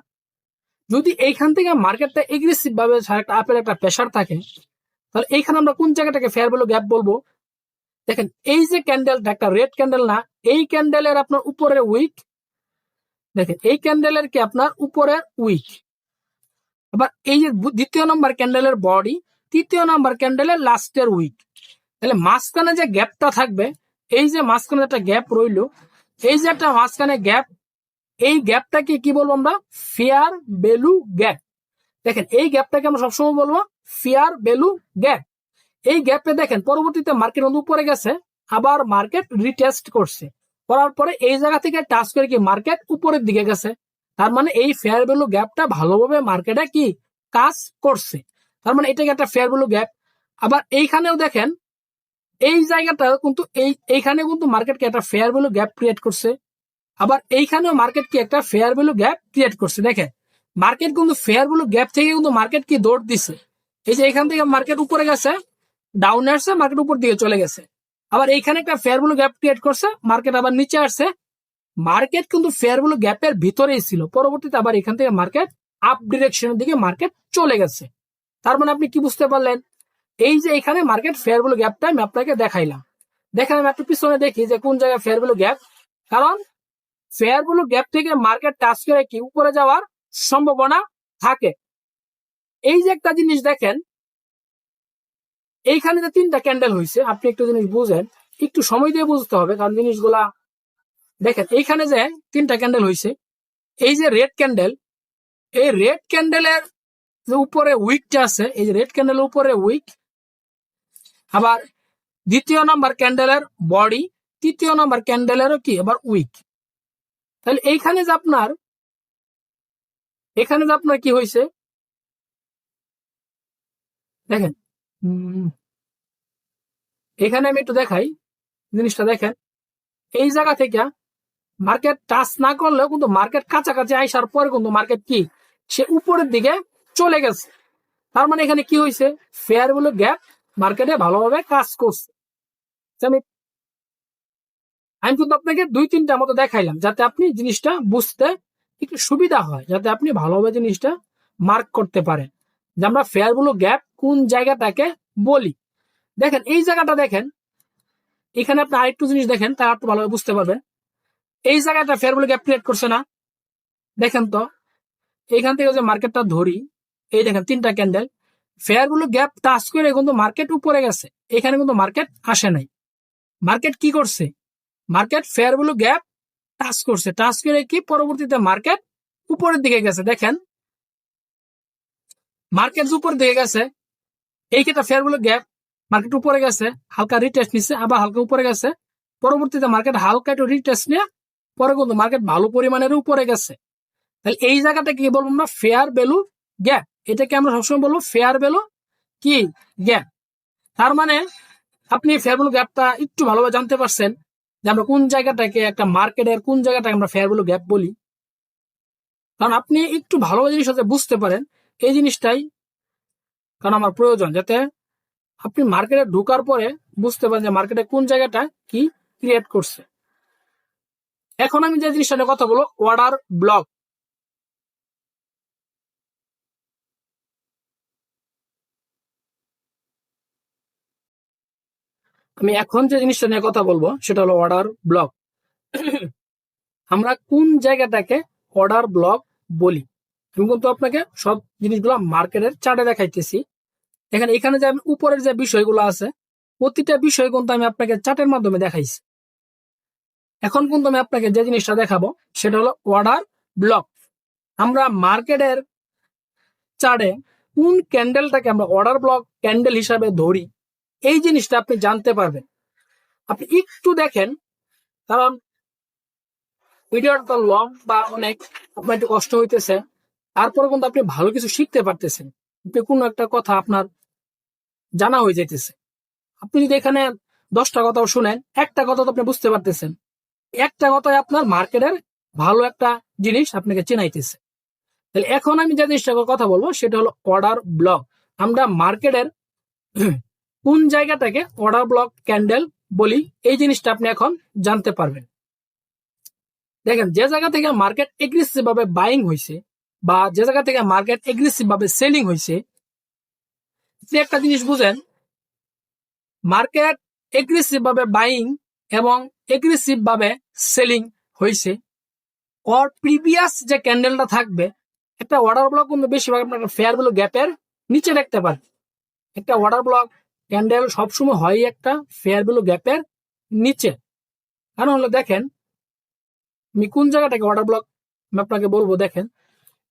যদি এইখান থেকে মার্কেটটা এগ্রেসিভ ভাবে আপের একটা প্রেশার থাকে, তাহলে এইখানে আমরা কোন জায়গাটাকে ফেয়ার ভ্যালু গ্যাপ বলবো। দেখেন এই যে ক্যান্ডেলটা একটা রেড ক্যান্ডেল না, এই ক্যান্ডেলের আপনার উপরে উইক, দেখেন এই ক্যান্ডেলের কি আপনার উপরে উইক, আবার এই যে দ্বিতীয় নম্বর ক্যান্ডেলের বডি, তৃতীয় নম্বর ক্যান্ডেলের লাস্টের উইক। তাহলে মাঝখানে যে গ্যাপটা থাকবে, এই যে মাঝখানে একটা গ্যাপ রইলো, এই যে একটা মাঝখানে গ্যাপ, এই গ্যাপটাকে কি বলবো আমরা, ফেয়ার ভ্যালু গ্যাপ। দেখেন এই গ্যাপটাকে আমরা সবসময় বলবো ফেয়ার ভ্যালু গ্যাপ। এই গ্যাপে দেখেন পরবর্তীতে মার্কেট উপরে গেছে, আবার মার্কেট রিটেস্ট করছে, করার পরে এই জায়গা থেকে টাচ করে কি মার্কেট উপরের দিকে গেছে, তার মানে এই ফেয়ার ভ্যালু গ্যাপটা ভালোভাবে মার্কেটে কি কাজ করছে, তার মানে এটাকে একটা ফেয়ার ভ্যালু গ্যাপ। আবার এইখানেও দেখেন এই জায়গাটা কিন্তু এইখানে কিন্তু মার্কেটকে একটা ফেয়ার ভ্যালু গ্যাপ ক্রিয়েট করছে, আবার এইখানেও মার্কেট কি একটা ফেয়ার ভ্যালু গ্যাপ ক্রিয়েট করছে। দেখেন মার্কেট কিন্তু ফেয়ার ভ্যালু গ্যাপ থেকে কিন্তু মার্কেট কি দৌড় দিছে, এই যে এখান থেকে মার্কেট উপরে গেছে, ডাউনে আসছে, মার্কেট উপর দিকে চলে গেছে, আবার এইখানে একটা ফেয়ার ভ্যালু গ্যাপ ক্রিয়েট করছে, মার্কেট আবার নিচে আসছে, মার্কেট কিন্তু ফেয়ার ভ্যালু গ্যাপের ভিতরেই ছিল, পরবর্তীতে আবার এখান থেকে মার্কেট আপ ডিরেকশনের দিকে মার্কেট চলে গেছে। তার মানে আপনি কি বুঝতে পারলেন, এই যে এখানে মার্কেট ফেয়ার ভ্যালু গ্যাপটা আমি আপনাকে দেখাইলাম। দেখেন আমি একটু পিছনে দেখি যে কোন জায়গায় ফেয়ার ভ্যালু গ্যাপ, কারণ ফেয়ার ভ্যালু গ্যাপ থেকে মার্কেট টাচ করে কি উপরে যাওয়ার সম্ভাবনা থাকে। এই যে একটা জিনিস দেখেন, এইখানে যে তিনটা ক্যান্ডেল হয়েছে, আপনি একটু জিনিস বুঝেন, একটু সময় দিয়ে বুঝতে হবে, কারণ জিনিসগুলা দেখেন এইখানে যে তিনটা ক্যান্ডেল হয়েছে, এই যে রেড ক্যান্ডেল, এই রেড ক্যান্ডেলের যে উপরে উইকটা আছে, এই যে রেড ক্যান্ডেলের উপরে উইক, আবার দ্বিতীয় নাম্বার ক্যান্ডেলের বডি, তৃতীয় নাম্বার ক্যান্ডেলেরও কি আবার উইক। তাহলে এইখানে যে আপনার, এখানে যে আপনার কি হয়েছে দেখেন, এখানে আমি একটু দেখাই জিনিসটা। দেখেন এই জায়গা থেকে মার্কেট টাচ না করলেও কিন্তু মার্কেট কাছাকাছি আসার পরে কিন্তু মার্কেট কি সে উপরের দিকে চলে গেছে, তার মানে এখানে কি হয়েছে, ফেয়ার ভ্যালু গ্যাপ মার্কেটে ভালোভাবে কাজ করছে। আমি কিন্তু আপনাকে দুই তিনটা মতো দেখাইলাম, যাতে আপনি জিনিসটা বুঝতে একটু সুবিধা হয়, যাতে আপনি ভালোভাবে জিনিসটা মার্ক করতে পারেন যে আমরা ফেয়ার ভ্যালু গ্যাপ কোন জায়গাটাকে বলি। দেখেন এই জায়গাটা দেখেন, এখানে আপনি আরেকটু জিনিস দেখেন, তা একটু ভালোভাবে বুঝতে পারবেন। এই জায়গাটা ফেয়ার ভ্যালু গ্যাপ ক্রিয়েট করছে না, দেখেন তো এখান থেকে যে মার্কেটটা ধরি, এই দেখেন তিনটা candle fair value gap touch করে কিন্তু মার্কেট উপরে গেছে, এখানে কিন্তু মার্কেট আসে নাই। মার্কেট কি করছে, market fair value gap touch করছে, টাচ করে কি পরবর্তীতে মার্কেট উপরের দিকে গেছে। দেখেন মার্কেট উপর দিকে গেছে, এই ক্ষেত্রে ফেয়ার ভ্যালু গ্যাপ, মার্কেট উপরে গেছে, হালকা রিটেস্ট নিচ্ছে, আবার হালকা উপরে গেছে, পরবর্তীতে মার্কেট হালকা একটু রিটেস্ট নিয়ে পরে কিন্তু মার্কেট ভালো পরিমাণের উপরে গেছে। তাহলে এই জায়গাটা কি বলবো আমরা, ফেয়ার ভ্যালু গ্যাপ। এটাকে আমরা সবসময় বলবো ফেয়ার ভ্যালু কি গ্যাপ। তার মানে আপনি ফেয়ার ভ্যালু গ্যাপটা একটু ভালোভাবে জানতে পারছেন যে আমরা কোন জায়গাটাকে একটা মার্কেটের কোন জায়গাটাকে আমরা ফেয়ার ভ্যালু গ্যাপ বলি। কারণ আপনি একটু ভালোভাবে জিনিস বুঝতে পারেন, এই জিনিসটাই কারণ আমার প্রয়োজন, যাতে আপনি মার্কেটে ঢোকার পরে বুঝতে পারেন যে মার্কেটে কোন জায়গাটা কি ক্রিয়েট করছে। এখন আমি যে জিনিসটা নিয়ে কথা বলবো, অর্ডার ব্লক। আমি এখন যে জিনিসটা নিয়ে কথা বলবো সেটা হলো অর্ডার ব্লক। আমরা কোন জায়গাটাকে অর্ডার ব্লক বলি, আমি কিন্তু আপনাকে সব জিনিসগুলো মার্কেটের চার্টে দেখাইতেছি। দেখেন এখানে যে আমি উপরের যে বিষয়গুলো আছে প্রতিটা বিষয় কিন্তু আমি আপনাকে চার্টের মাধ্যমে দেখাইছি। এখন কিন্তু আমি আপনাকে যে জিনিসটা দেখাবো সেটা হলো অর্ডার ব্লক। আমরা মার্কেটের চার্টে কোন ক্যান্ডেলটাকে আমরা অর্ডার ব্লক ক্যান্ডেল হিসাবে ধরি এই জিনিসটা আপনি জানতে পারবেন। আপনি একটু দেখেন, কারণ ভিডিওটা তো লং বা অনেক আপনার একটু কষ্ট হইতেছে, তারপরে কিন্তু আপনি ভালো কিছু শিখতে পারতেছেন। আপনি কোনো একটা কথা আপনার জানা হয়ে যাইতেছে। আপনি যদি এখানে 10টা কথাও শুনেন, একটা কথা তো আপনি বুঝতে পারতেছেন। একটা কথাই আপনার মার্কেটের ভালো একটা জিনিস আপনাকে চেনাইতেছে। তাহলে এখন আমি যে জিনিসটার কথা বলবো সেটা হলো অর্ডার ব্লক। আমরা মার্কেটের কোন জায়গাটাকে অর্ডার ব্লক ক্যান্ডেল বলি এই জিনিসটা আপনি এখন জানতে পারবেন। দেখেন যে জায়গা থেকে মার্কেট এগ্রেসিভ ভাবে বাইং হয়েছে বা যে জায়গা থেকে মার্কেট এগ্রেসিভ ভাবে সেলিং হয়েছে, একটা জিনিস বুঝেন, মার্কেট এগ্রেসিভ ভাবে বাইং এবং এগ্রেসিভ ভাবে সেলিং হয়েছে, ওর প্রিভিয়াস যে ক্যান্ডেলটা থাকবে একটা অর্ডার ব্লক কিন্তু বেশিরভাগ আপনার ফেয়ার ভ্যালু গ্যাপের নিচে দেখতে পারেন। একটা অর্ডার ব্লক ক্যান্ডেল সবসময় হয় একটা ফেয়ার ভ্যালু গ্যাপের নিচে। কারণ হলো দেখেন আমি কোন জায়গাটাকে অর্ডার ব্লক আমি আপনাকে বলবো। দেখেন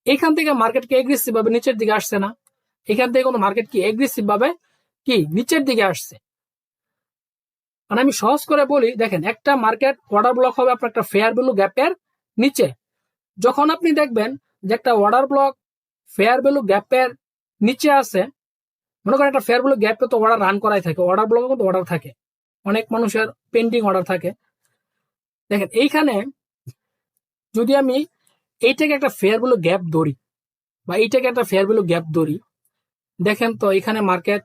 এখান থেকে মার্কেট কি এগ্রেসিভ ভাবে নিচের দিকে আসছে না, এখান থেকে কোনো মার্কেট কি এগ্রেসিভ ভাবে কি নিচের দিকে আসছে। মানে আমি সহজ করে বলি, দেখেন একটা মার্কেট অর্ডার ব্লক হবে আপনার একটা ফেয়ার ভ্যালু গ্যাপের নিচে। যখন আপনি দেখবেন যে একটা অর্ডার ব্লক ফেয়ার ভ্যালু গ্যাপের নিচে আছে, মনে করেন একটা ফেয়ার ভ্যালু গ্যাপে তো অর্ডার রান করাই থাকে, অর্ডার ব্লকে কিন্তু অর্ডার থাকে, অনেক মানুষের পেন্ডিং অর্ডার থাকে। দেখেন এইখানে যদি আমি এইটাকে একটা ফেয়ার ভ্যালু গ্যাপ ধরি বা এইটাকে একটা ফেয়ার ভ্যালু গ্যাপ ধরি, দেখেন তো এখানে মার্কেট,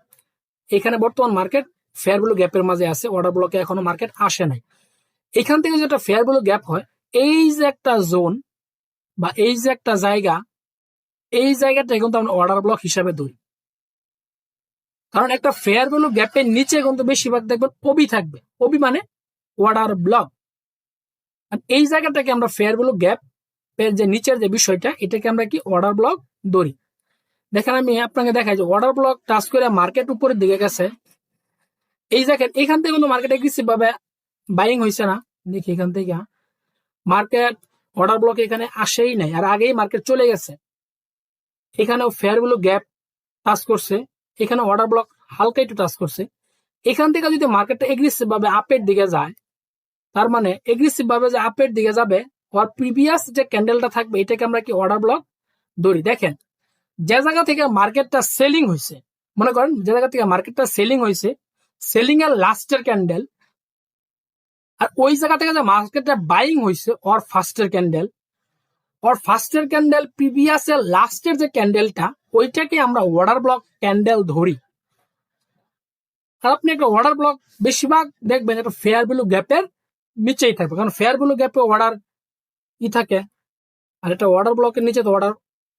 এখানে বর্তমান মার্কেট ফেয়ার ভ্যালু গ্যাপের মাঝে আছে, অর্ডার ব্লকে এখনো মার্কেট আসে নাই। এখান থেকে যেটা ফেয়ার ভ্যালু গ্যাপ হয়, এই যে একটা জোন বা এই যে একটা জায়গা, এই জায়গাটা কিন্তু আমরা অর্ডার ব্লক হিসাবে ধরি। কারণ একটা ফেয়ার ভ্যালু গ্যাপের নিচে কিন্তু বেশিরভাগ দেখবেন ওবি থাকবে, ওবি মানে অর্ডার ব্লক। এই জায়গাটাকে আমরা ফেয়ার ভ্যালু গ্যাপ এর যে নিচের যে বিষয়টা এটাকে আমরা কি অর্ডার ব্লক ধরি। দেখেন আমি আপনাকে দেখাই যে অর্ডার ব্লক টাচ করে মার্কেট উপরের দিকে গেছে, এই দেখেন এখান থেকে কিন্তু মার্কেট এগ্রেসিভ ভাবে বাইং হয়েছে না। দেখি এখান থেকে মার্কেট অর্ডার ব্লক এখানে আসেই নাই, আর আগেই মার্কেট চলে গেছে। এখানেও ফেয়ার ভ্যালু গ্যাপ টাচ করছে, এখানে অর্ডার ব্লক হালকা একটু টাচ করছে। এখান থেকে যদি মার্কেটটা এগ্রেসিভ ভাবে আপের দিকে যায়, তার মানে এগ্রেসিভ ভাবে যে আপের দিকে যাবে, ওর প্রিভিয়াস যে ক্যান্ডেলটা থাকবে এটাকে আমরা কি অর্ডার ব্লক ধরি। দেখেন যে জায়গা থেকে মার্কেটটা সেলিং হয়েছে, মনে করেন যে জায়গা থেকে মার্কেটটা সেলিং হয়েছে, সেলিং এর লাস্টের ক্যান্ডেল, আর ওই জায়গা থেকে যে মার্কেটটা বাইং হয়েছে ওর ফার্স্টের ক্যান্ডেল, ওর ফার্স্টের ক্যান্ডেল প্রিভিয়াস এর লাস্টের যে ক্যান্ডেলটা ওইটাকে আমরা অর্ডার ব্লক ক্যান্ডেল ধরি। আর আপনি একটা অর্ডার ব্লক বেশিরভাগ দেখবেন একটা ফেয়ার ভ্যালু গ্যাপের নিচেই থাকবে, কারণ ফেয়ার ভ্যালু গ্যাপে অর্ডার কি থাকে, আর একটা অর্ডার ব্লকের নিচে তো অর্ডার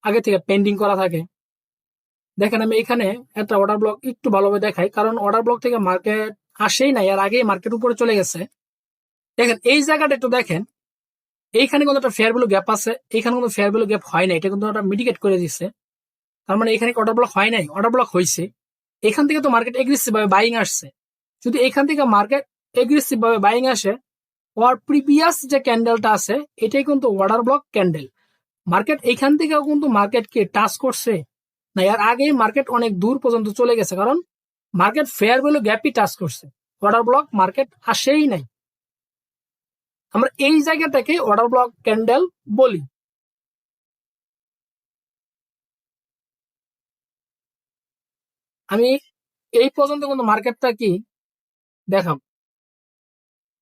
আগে থেকে পেন্ডিং করা থাকে। দেখেন আমি এখানে একটা অর্ডার ব্লক একটু ভালোভাবে দেখাই, কারণ অর্ডার ব্লক থেকে মার্কেট আসেই নাই, আর আগেই মার্কেট উপরে চলে গেছে। দেখেন এই জায়গাটা একটু দেখেন, এইখানে কিন্তু একটা ফেয়ার ভ্যালু গ্যাপ আছে, এইখানে কিন্তু ফেয়ার ভ্যালু গ্যাপ হয় না, এটা কিন্তু ওটা মিটিগেট করে দিচ্ছে। তার মানে এখানে অর্ডার ব্লক হয় নাই, অর্ডার ব্লক হয়েছে। এখান থেকে তো মার্কেট এগ্রেসিভ ভাবে বাইং আসছে। যদি এখান থেকে মার্কেট এগ্রেসিভ ভাবে বাইং আসে, ওর প্রিভিয়াস যে ক্যান্ডেলটা আছে এটাই কিন্তু অর্ডার ব্লক ক্যান্ডেল। মার্কেট এখান থেকেও কিন্তু মার্কেটকে টাচ করছে না, এর আগেই মার্কেট অনেক দূর পর্যন্ত চলে গেছে, কারণ মার্কেট ফেয়ার ভ্যালু গ্যাপই টাচ করছে, অর্ডার ব্লক মার্কেট আসেই নাই। আমরা এই জায়গাটাকে অর্ডার ব্লক ক্যান্ডেল বলি। আমি এই পর্যন্ত কিন্তু মার্কেটটা কি দেখাম,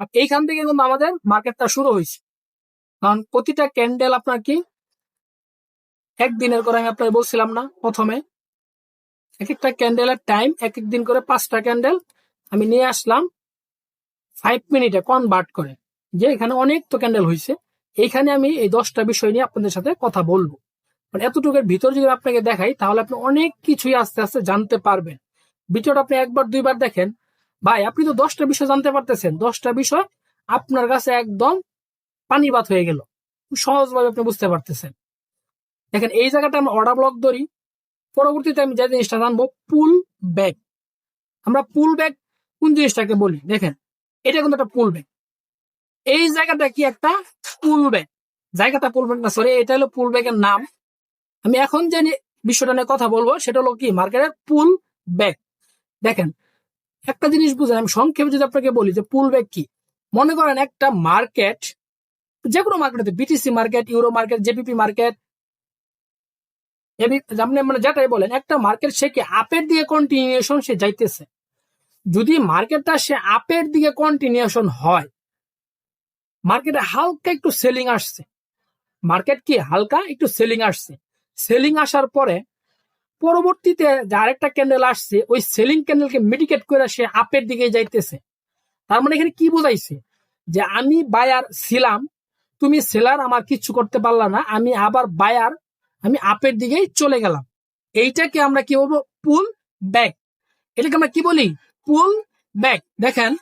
আর এইখান থেকে কিন্তু আমাদের মার্কেটটা শুরু হয়েছে। কারণ প্রতিটা ক্যান্ডেল আপনার কি একদিনের করে, আমি আপনাকে বলছিলাম না প্রথমে, এক একটা ক্যান্ডেলের টাইম এক এক দিন করে 5টা ক্যান্ডেল আমি নিয়ে আসলাম 5 মিনিটে কনভার্ট করে, যে এখানে অনেক তো ক্যান্ডেল হয়েছে। এইখানে আমি এই 10টা বিষয় নিয়ে আপনাদের সাথে কথা বলবো। মানে এতটুকুর ভিতর যদি আপনাকে দেখাই তাহলে আপনি অনেক কিছুই আস্তে আস্তে জানতে পারবেন। ভিডিওটা আপনি একবার দুইবার দেখেন, ভাই আপনি তো 10টা বিষয় জানতে পারতেছেন, 10টা বিষয় আপনার কাছে একদম পানি ভাত হয়ে গেল, সহজভাবে আপনি বুঝতে পারতেছেন। দেখেন এই জায়গাটা আমরা অর্ডার ব্লক ধরি, পরবর্তীতে আমি যে জিনিসটা জানবো পুল ব্যাক। আমরা পুল ব্যাক কোন জিনিসটাকে বলি, দেখেন এটা কিন্তু একটা পুল ব্যাক। এই জায়গাটা কি একটা পুল ব্যাক, জায়গাটা পুল ব্যাক না, সরি, এটা হলো পুল ব্যাকের নাম। আমি এখন যে বিষয়টা নিয়ে কথা বলবো সেটা হলো কি মার্কেটের পুল ব্যাক। দেখেন একটা জিনিস বুঝেন, আমি সংক্ষেপে যদি আপনাকে বলি যে পুল ব্যাক কি, মনে করেন একটা মার্কেট, যে কোনো মার্কেটে, BTC market, euro market, JPP market, আপনি মানে যেটাই বলেন, একটা মার্কেট সে কি আপের দিকে কন্টিনিউশন সে যাইতেছে। যদি মার্কেটটা সে আপের দিকে কন্টিনিউশন হয়, মার্কেটে হালকা একটু সেলিং আসছে, মার্কেট কি হালকা একটু সেলিং আসছে, সেলিং আসার পরে পরবর্তীতে যে আরেকটা ক্যান্ডেল আসছে, ওই সেলিং ক্যান্ডেলকে মিটিগেট করে সে আপের দিকে যাইতেছে। তার মানে এখানে কি বোঝাইছে, যে আমি বায়ার ছিলাম, তুমি সেলার, আমার কিচ্ছু করতে পারলা না, আমি আবার বায়ার, আমি আপের দিকেই চলে গেলাম। এইটাকে আমরা কি বলবো, পুল ব্যাক। এটাকে আমরা কি বলি, পুল ব্যাক। দেখেন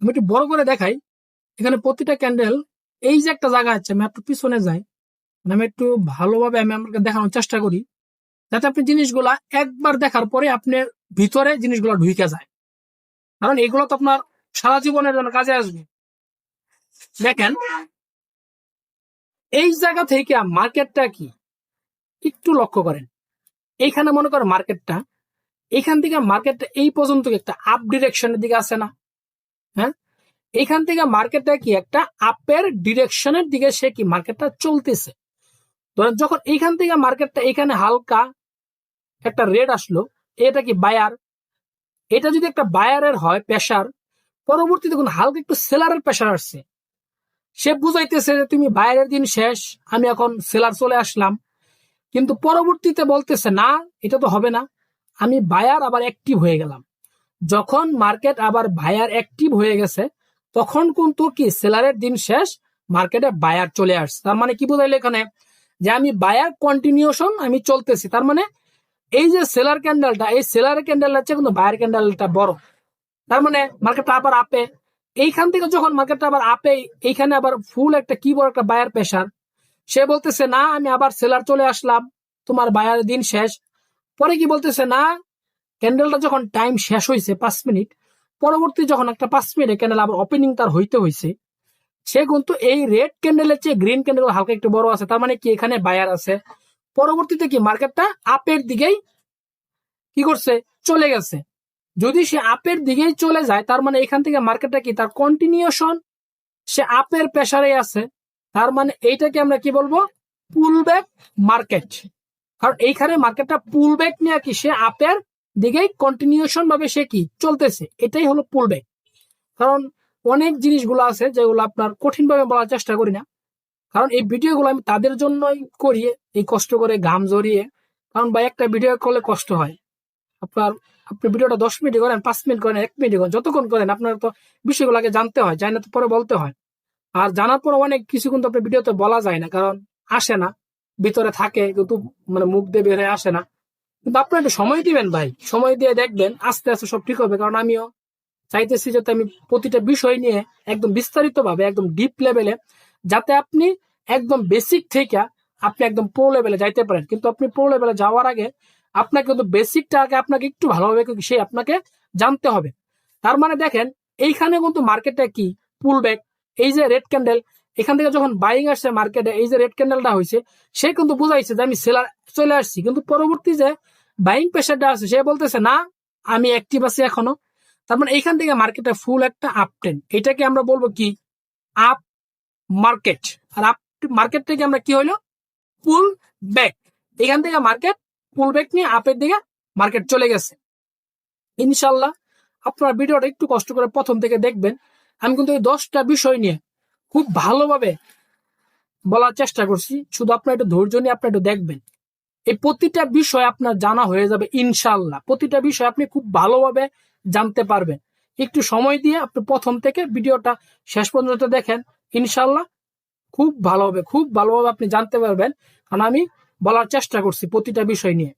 আমি একটু বড় করে দেখাই, এখানে প্রতিটা ক্যান্ডেল, এই যে একটা জায়গা আছে, আমি একটু পিছনে যাই, আমি একটু ভালোভাবে আমি আমাকে দেখানোর চেষ্টা করি, যাতে আপনি জিনিসগুলা একবার দেখার পরে আপনার ভিতরে জিনিসগুলো ঢুকে যায়, কারণ এগুলো তো আপনার সারা জীবনের জন্য কাজে আসবে। দেখেন এই জায়গা থেকে মার্কেটটা কি একটু লক্ষ্য করেন, এইখানে মনে করেন মার্কেটটা, এখান থেকে মার্কেটটা এই পর্যন্ত একটা আপ ডিরেকশনের দিকে আছে না, হ্যাঁ, এখান থেকে মার্কেটটা কি একটা আপের ডিরেকশনের দিকে সে কি মার্কেটটা চলতেছে। ধরেন যখন এইখান থেকে মার্কেটটা এখানে হালকা একটা রেড আসলো, এটা কি বায়ার, এটা যদি একটা বায়ারের হয় প্রেসার, পরবর্তীতে কোন হালকা একটু সেলারের প্রেসার আসছে, সে বুঝাইতেছে যে তুমি বায়ারের দিন শেষ, আমি এখন সেলার চলে আসলাম। কিন্তু পরবর্তীতে বলতেছে না, এটা তো হবে না, আমি বায়ার আবার অ্যাক্টিভ হয়ে গেলাম। যখন মার্কেট আবার বায়ার অ্যাক্টিভ হয়ে গেছে, তখন কিন্তু কি সেলারের দিন শেষ, মার্কেটে বায়ার চলে আসছে। তার মানে কি বোঝাইলো এখানে, যে আমি বায়ার কন্টিনিউশন আমি চলতেছি। তার মানে এই যে সেলার ক্যান্ডেলটা, এই সেলার ক্যান্ডেলটা হচ্ছে কিন্তু বায়ার ক্যান্ডেলটা বড়। তার মানে মার্কেটটা আবার আপে, এইখান থেকে যখন মার্কেটটা আবার আপে, এইখানে আবার ফুল একটা কি বড় একটা বায়ার প্রেসার, সে বলতেছে না, আমি আবার সেলার চলে আসলাম, তোমার বায়ার দিন শেষ। পরে কি বলতেছে না, ক্যান্ডেলটা যখন টাইম শেষ হয়েছে 5 মিনিট, পরবর্তী যখন একটা 5 মিনিট ক্যান্ডেল আবার ওপেনিং তার হইতে হয়েছে, সে কিন্তু এই রেড ক্যান্ডেলের চেয়ে গ্রিন ক্যান্ডেল হালকা একটু বড় আছে। তার মানে কি এখানে বায়ার আছে। পরবর্তীতে কি মার্কেটটা আপের দিকেই কি করছে, চলে গেছে। যদি সে আপের দিকেই চলে যায়, তার মানে এখান থেকে মার্কেটটা কি তার কন্টিনিউশন, সে আপের প্রেসারে আছে। তার মানে এইটাকে আমরা কি বলবো, পুল ব্যাক মার্কেট। কারণ এইখানে মার্কেটটা পুল ব্যাক নিয়ে কি সে আপের দিকেই কন্টিনিউশন ভাবে সে কি চলতেছে, এটাই হলো পুল ব্যাক। কারণ অনেক জিনিসগুলো আছে যেগুলো আপনার কঠিন ভাবে বলার চেষ্টা করি না, কারণ এই ভিডিওগুলো আমি তাদের জন্যই করি, এই কষ্ট করে ঘাম জড়িয়ে। কারণ ভাই একটা ভিডিও করলে কষ্ট হয়, আপনার আপনি ভিডিওটা 10 মিনিট করেন, 5 মিনিট করেন, 1 মিনিট করেন, যতক্ষণ করেন, আপনার তো বিষয়গুলো আগে জানতে হয়, জানা তো পরে বলতে হয়। আর জানার পর অনেক কিছু কিন্তু আপনার ভিডিওতে বলা যায় না, কারণ আসে না, ভিতরে থাকে কিন্তু মানে মুখ দিয়ে বের হয়ে আসে না। কিন্তু আপনার একটু সময় দিবেন ভাই, সময় দিয়ে দেখবেন আস্তে আস্তে সব ঠিক হবে। কারণ আমিও চাইতেছি যাতে আমি প্রতিটা বিষয় নিয়ে একদম বিস্তারিত ভাবে, একদম ডিপ লেভেলে, যাতে আপনি একদম বেসিক থেকে আপনি একদম প্রো লেভেলে যাইতে পারেন। কিন্তু আপনি প্রো লেভেলে যাওয়ার আগে আপনাকে কিন্তু বেসিকটা আগে আপনাকে একটু ভালোভাবে সে আপনাকে জানতে হবে। তার মানে দেখেন এইখানে কিন্তু মার্কেটটা কি পুল ব্যাক, এই যে রেড ক্যান্ডেল, এখান থেকে যখন বাইং আসছে মার্কেটে, এই যে রেড ক্যান্ডেলটা হয়েছে, সে কিন্তু বুঝাইছে যে আমি সেলার চলে আসছি। কিন্তু পরবর্তী যে বাইং প্রেসারটা আছে, সে বলতেছে না, আমি অ্যাক্টিভ আছি এখনো। তার মানে এইখান থেকে মার্কেটে ফুল একটা আপ ট্রেন্ড, এটাকে আমরা বলবো কি আপ মার্কেট। আর আপ মার্কেট থেকে আমরা কি হইলো, পুল ব্যাক। এখান থেকে মার্কেট পুল ব্যাক নিয়ে আপের দিকে মার্কেট চলে গেছে। ইনশাল্লাহ আপনার ভিডিওটা একটু কষ্ট করে প্রথম থেকে দেখবেন। আমি কিন্তু এই 10টা বিষয় নিয়ে খুব ভালোভাবে বলার চেষ্টা করছি, শুধু আপনার একটু ধৈর্য নিয়ে আপনি একটু দেখবেন। এই প্রতিটা বিষয় আপনার জানা হয়ে যাবে ইনশাল্লাহ, প্রতিটা বিষয় আপনি খুব ভালোভাবে জানতে পারবেন। একটু সময় দিয়ে আপনি প্রথম থেকে ভিডিওটা শেষ পর্যন্ত দেখেন, ইনশাল্লাহ খুব ভালোভাবে আপনি জানতে পারবেন। কারণ আমি বলার চেষ্টা করছি প্রতিটা বিষয় নিয়ে।